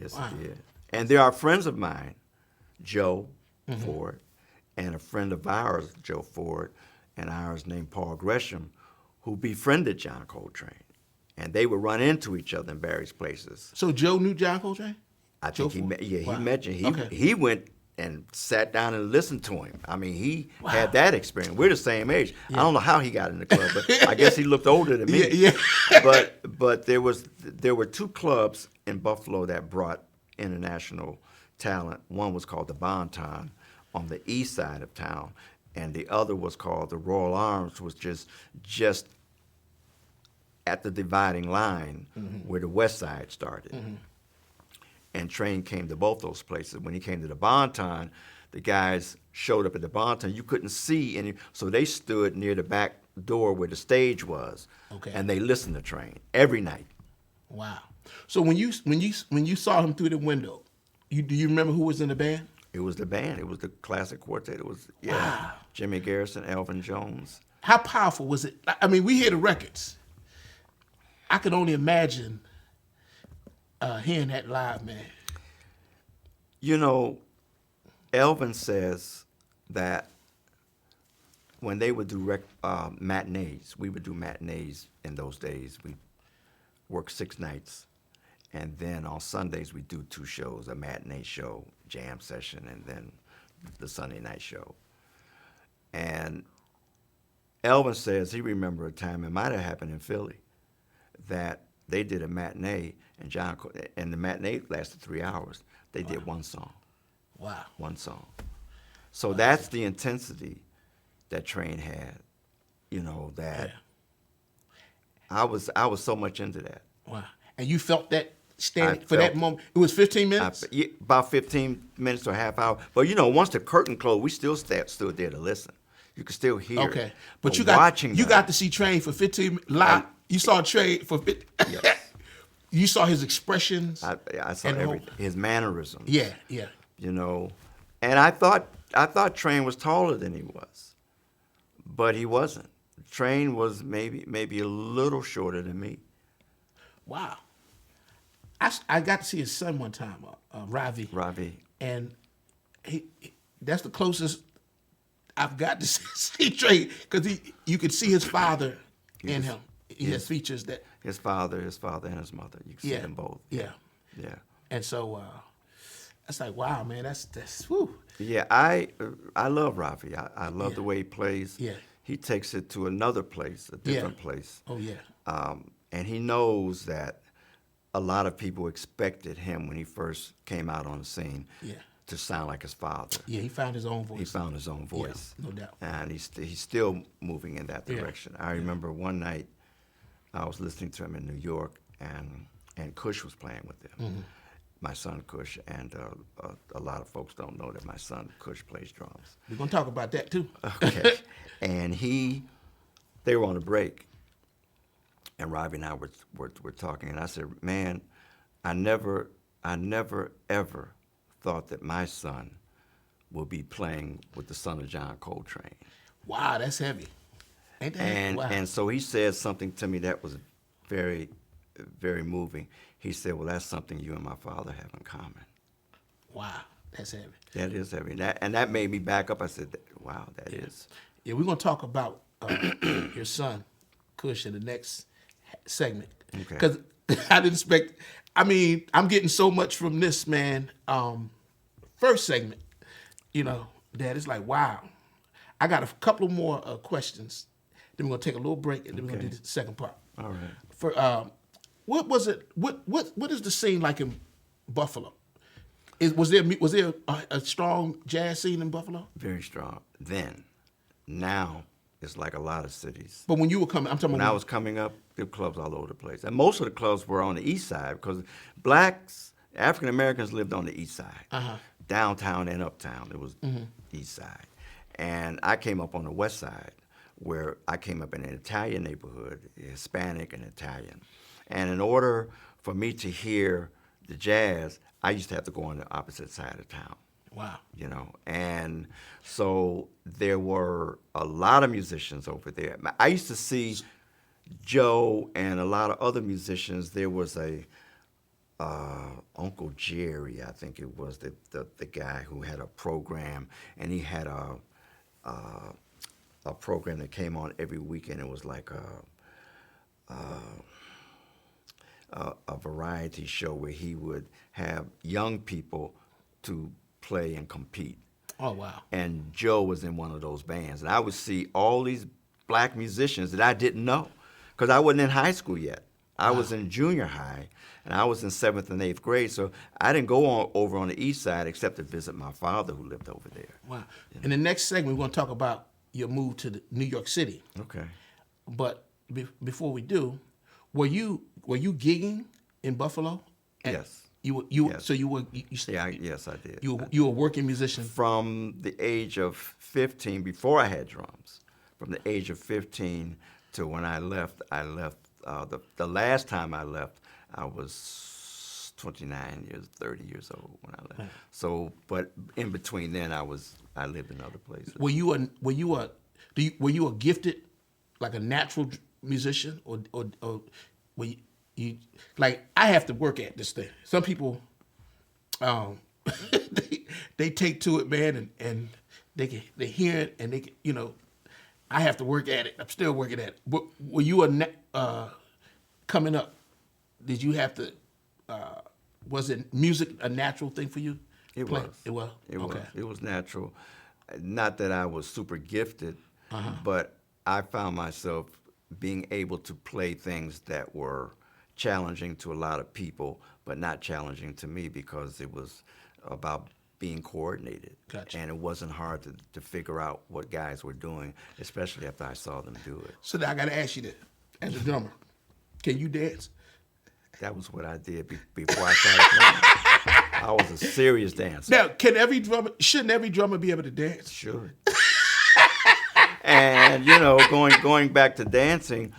S2: Yes,
S3: Wow.
S2: it did. And there are friends of mine, Joe Ford, and a friend of ours, Joe Ford, and ours named Paul Gresham, who befriended John Coltrane. And they would run into each other in various places.
S3: So Joe knew John Coltrane?
S2: I think he met you.
S3: Okay.
S2: He went and sat down and listened to him. I mean, he had that experience. We're the same age. I don't know how he got in the club, but I guess he looked older than me.
S3: Yeah.
S2: But there were two clubs in Buffalo that brought international talent. One was called the Bonton on the east side of town, and the other was called the Royal Arms, which is just at the dividing line where the west side started. And Train came to both those places. When he came to the Bonton, the guys showed up at the Bonton. You couldn't see any, so they stood near the back door where the stage was, and they listened to Train every night.
S3: Wow. So when you saw him through the window, do you remember who was in the band?
S2: It was the band. It was the classic quartet. It was Jimmy Garrison, Elvin Jones.
S3: How powerful was it? I mean, we hear the records. I could only imagine hearing that live, man.
S2: You know, Elvin says that when they would do matinees, we would do matinees in those days. We work 6 nights, and then on Sundays we do 2 shows: a matinee show, jam session, and then the Sunday night show. And Elvin says he remembered a time, it might have happened in Philly, that they did a matinee, and the matinee lasted 3 hours. They did 1 song.
S3: Wow.
S2: 1 song. So that's the intensity that Train had, that I was so much into that.
S3: Wow. And you felt that standing for that moment? It was 15 minutes?
S2: About 15 minutes or a half hour. But, once the curtain closed, we still stood there to listen. You could still hear it.
S3: Okay. But you
S2: got
S3: to see Train for 15 live. You saw Train for 15.
S2: Yes.
S3: You saw his expressions.
S2: I saw everything. His mannerisms.
S3: Yeah, yeah.
S2: And I thought Train was taller than he was, but he wasn't. Train was maybe a little shorter than me.
S3: Wow. I got to see his son one time, Ravi.
S2: Ravi.
S3: And that's the closest I've got to see Train, because you could see his father in him. He has features that.
S2: His father, and his mother. You can see them both.
S3: Yeah.
S2: Yeah.
S3: And so it's like, wow, man, that's whew.
S2: Yeah, I love Rafi. I love the way he plays.
S3: Yeah.
S2: He takes it to another place, a different place.
S3: Oh, yeah.
S2: And he knows that a lot of people expected him when he first came out on the scene to sound like his father.
S3: Yeah, he found his own voice.
S2: He found his own voice.
S3: Yeah, no doubt.
S2: And he's still moving in that direction. I remember one night I was listening to him in New York, and Kush was playing with him. Mm-hmm. My son Kush, and a lot of folks don't know that my son Kush plays drums.
S3: We're gonna talk about that too.
S2: Okay. And they were on a break, and Robbie and I were talking, and I said, man, I never ever thought that my son would be playing with the son of John Coltrane.
S3: Wow, that's heavy. Ain't that heavy? Wow.
S2: And so he said something to me that was very, very moving. He said, well, that's something you and my father have in common.
S3: Wow, that's heavy.
S2: That is heavy. And that made me back up. I said, wow, that is.
S3: Yeah, we're going to talk about your son, Kush, in the next segment.
S2: Okay.
S3: Because I didn't expect, I'm getting so much from this, man. First segment, Dad, it's like, wow. I got a couple more questions. Then we're going to take a little break, and then we're going to do the second part.
S2: All right.
S3: For what was it? What is the scene like in Buffalo? Was there a strong jazz scene in Buffalo?
S2: Very strong. Then, now it's like a lot of cities.
S3: But when you were coming, I'm talking
S2: when
S3: about
S2: I was coming up, there were clubs all over the place, and most of the clubs were on the east side because blacks, African Americans lived on the east side, downtown and uptown. It was east side, and I came up on the west side, where I came up in an Italian neighborhood, Hispanic and Italian. And in order for me to hear the jazz, I used to have to go on the opposite side of town.
S3: Wow.
S2: And so there were a lot of musicians over there. I used to see Joe and a lot of other musicians. There was Uncle Jerry, I think it was the guy who had a program, and he had a program that came on every weekend. It was like a variety show where he would have young people to play and compete.
S3: Oh, wow.
S2: And Joe was in one of those bands. And I would see all these black musicians that I didn't know because I wasn't in high school yet. I was in junior high, and I was in 7th and 8th grade, so I didn't go over on the east side except to visit my father who lived over there.
S3: Wow. In the next segment, we're going to talk about your move to New York City.
S2: Okay.
S3: But before we do, were you gigging in Buffalo?
S2: Yes.
S3: Yes. So you were.
S2: Yes, I did.
S3: You were a working musician
S2: from the age of 15. Before I had drums, from the age of 15 to when I left. The last time I left, I was 29 years, 30 years old when I left. Right. So, but in between then, I lived in other places.
S3: Were you a gifted, like a natural musician, or were you like, I have to work at this thing. Some people, they take to it, man, and they hear it, and they can, I have to work at it. I'm still working at it. But were you coming up? Did you have to? Was it music a natural thing for you?
S2: It was.
S3: It was.
S2: It
S3: Okay.
S2: was. It was natural. Not that I was super gifted, but I found myself being able to play things that were challenging to a lot of people, but not challenging to me because it was about being coordinated.
S3: Gotcha.
S2: And it wasn't hard to figure out what guys were doing, especially after I saw them do it.
S3: So now I got to ask you this: as a drummer, can you dance?
S2: That was what I did before I started playing. I was a serious dancer.
S3: Now, shouldn't every drummer be able to dance?
S2: Sure. And going back to dancing,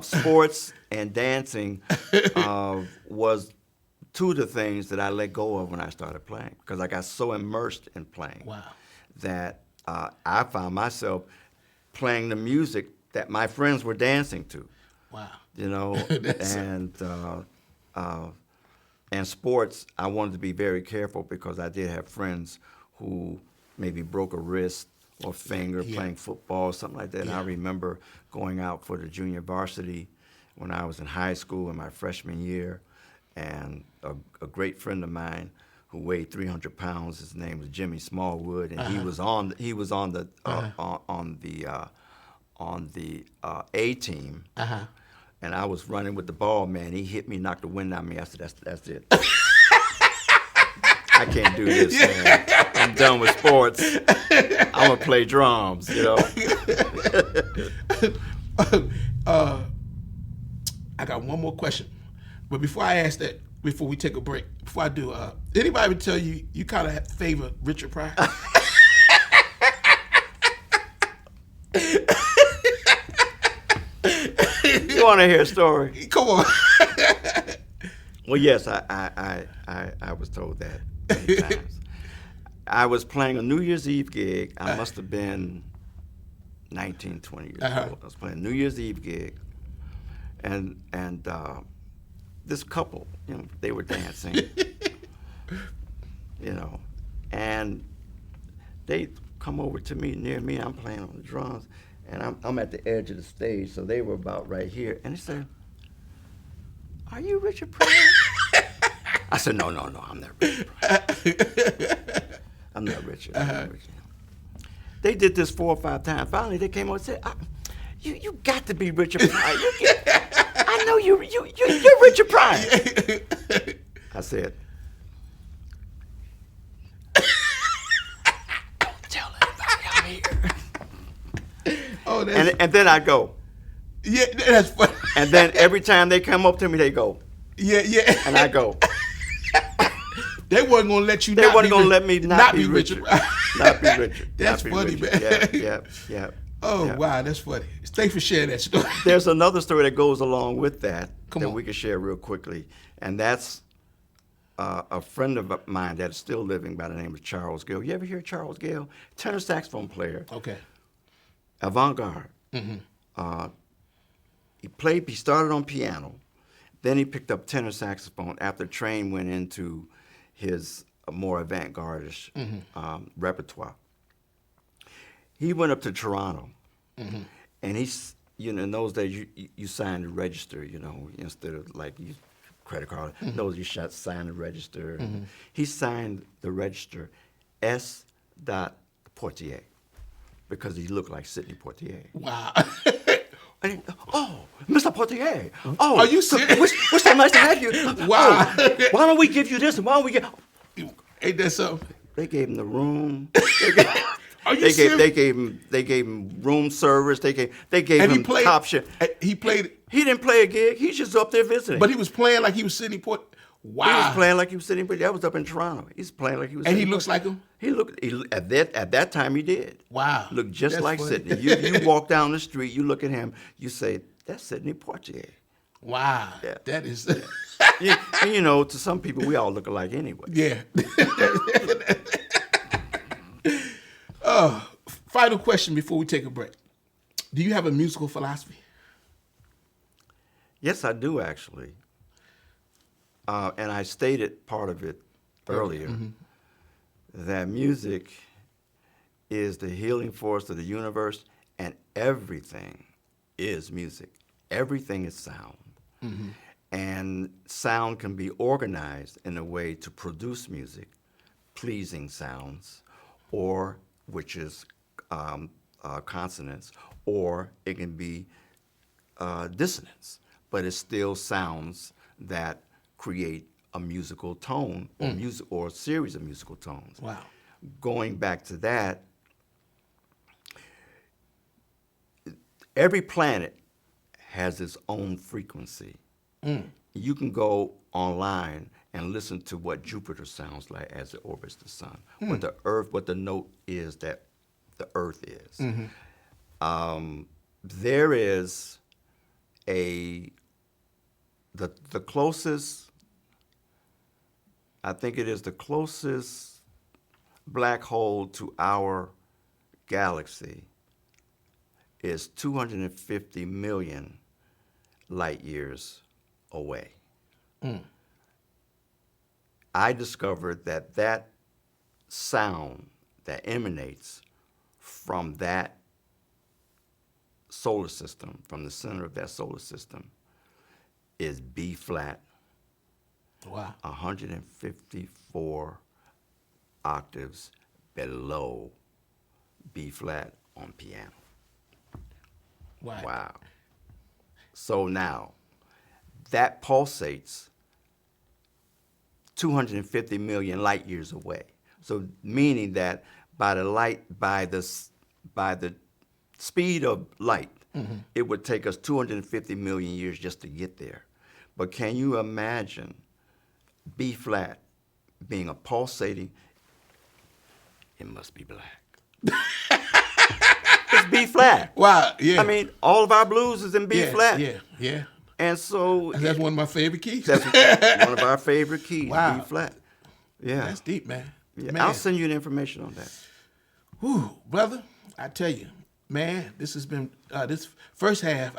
S2: sports and dancing was two of the things that I let go of when I started playing because I got so immersed in playing that I found myself playing the music that my friends were dancing to.
S3: Wow.
S2: And sports, I wanted to be very careful because I did have friends who maybe broke a wrist or finger playing football or something like that. And I remember going out for the junior varsity when I was in high school in my freshman year, and a great friend of mine who weighed 300 pounds, his name was Jimmy Smallwood, and he was on the A team. And I was running with the ball, man. He hit me, knocked the wind out of me. I said, that's it. I can't do this, man. I'm done with sports. I'm going to play drums,
S3: I got one more question. But before I ask that, before we take a break, before I do, anybody would tell you kind of favor Richard Pryor?
S2: You want to hear a story?
S3: Come on.
S2: Well, yes, I was told that many times. I was playing a New Year's Eve gig. I must have been 19, 20 years old. I was playing a New Year's Eve gig, and this couple, they were dancing, and they come over to me, near me. I'm playing on the drums, and I'm at the edge of the stage, so they were about right here, and they said, "Are you Richard Pryor?" I said, No, I'm not Richard Pryor. I'm not Richard. I'm not Richard. They did this 4 or 5 times. Finally, they came over and said, "You got to be Richard Pryor. I know you're Richard Pryor." I said, "Don't tell anybody I'm here."
S3: Oh,
S2: and then I go.
S3: Yeah, that's funny.
S2: And then every time they come up to me, they go.
S3: Yeah.
S2: And I go.
S3: They wasn't gonna let you.
S2: They wasn't gonna let me not be Richard. Not be Richard.
S3: That's funny, man.
S2: Yeah.
S3: Oh, wow, that's funny. Thanks for sharing that story.
S2: There's another story that goes along with that
S3: Come on.
S2: we can share real quickly, and that's a friend of mine that is still living by the name of Charles Gale. You ever hear Charles Gale? Tenor saxophone player.
S3: Okay.
S2: Avant-garde. He started on piano, then he picked up tenor saxophone after Train went into his more avant-garde-ish repertoire. He went up to Toronto, and he's, in those days you signed the register, instead of like you credit card. Those you signed the register. He signed the register S. Portier because he looked like Sidney Portier.
S3: Wow.
S2: And Mr. Portier. Oh,
S3: are you serious?
S2: We're so nice to have you.
S3: Wow.
S2: Oh, why don't we give you this? And why don't we get?
S3: Ain't that something?
S2: They gave him the room.
S3: Are you serious?
S2: They gave him room service. They gave
S3: And
S2: him top shit.
S3: He played.
S2: He didn't play a gig. He's just up there visiting.
S3: But he was playing like he was Sidney Portier. Wow.
S2: He was playing like he was Sidney Portier. That was up in Toronto. He's playing like he was.
S3: And
S2: Sidney
S3: he looks
S2: Portier.
S3: like him?
S2: At that time he did.
S3: Wow.
S2: Looked just
S3: That's
S2: like
S3: funny.
S2: Sidney. You walk down the street, you look at him, you say, "That's Sidney Portier."
S3: Wow.
S2: Yeah.
S3: That is.
S2: And to some people, we all look alike anyway.
S3: Yeah. Final question before we take a break. Do you have a musical philosophy?
S2: Yes, I do actually. And I stated part of it earlier, that music is the healing force of the universe, and everything is music. Everything is sound. And sound can be organized in a way to produce music, pleasing sounds, or which is consonants, or it can be dissonance, but it's still sounds that create a musical tone or a series of musical tones.
S3: Wow.
S2: Going back to that, every planet has its own frequency. You can go online and listen to what Jupiter sounds like as it orbits the sun, what the Earth, what the note is that the Earth is. There is the closest, I think it is the closest black hole to our galaxy is 250 million light years away. I discovered that sound that emanates from that solar system, from the center of that solar system, is B flat.
S3: Wow.
S2: 154 octaves below B flat on piano.
S3: Wow.
S2: Wow. So now, that pulsates 250 million light years away. So meaning that by the speed of light, it would take us 250 million years just to get there. But can you imagine B flat being a pulsating? It must be black. It's B flat.
S3: Wow. Yeah.
S2: I mean, all of our blues is in B flat.
S3: Yeah.
S2: And so
S3: That's one of my favorite keys.
S2: that's one of our favorite keys,
S3: Wow.
S2: B flat. Yeah.
S3: That's deep, man.
S2: Yeah,
S3: Man.
S2: I'll send you the information on that.
S3: Whew, brother, I tell you, man, this has been this first half.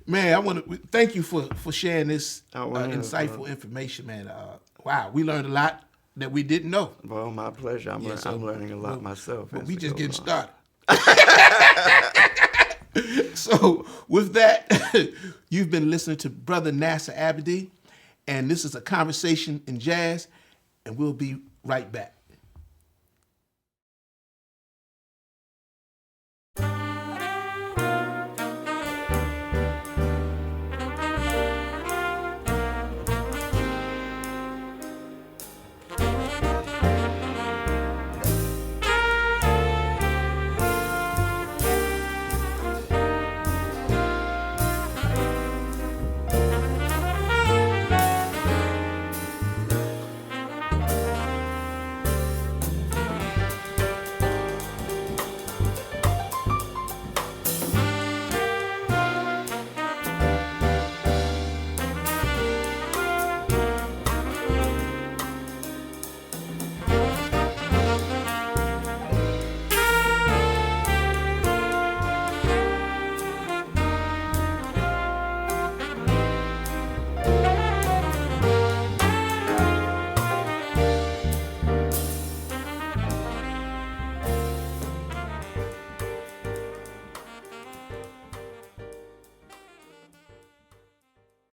S3: Man, I want to thank you for sharing this insightful information, man. Wow, we learned a lot that we didn't know.
S2: Well, my pleasure. I'm learning a lot myself.
S3: But
S2: as
S3: we
S2: it
S3: just
S2: goes
S3: getting
S2: on.
S3: started. So with that, you've been listening to Brother Nasar Abadey, and this is a conversation in jazz, and we'll be right back.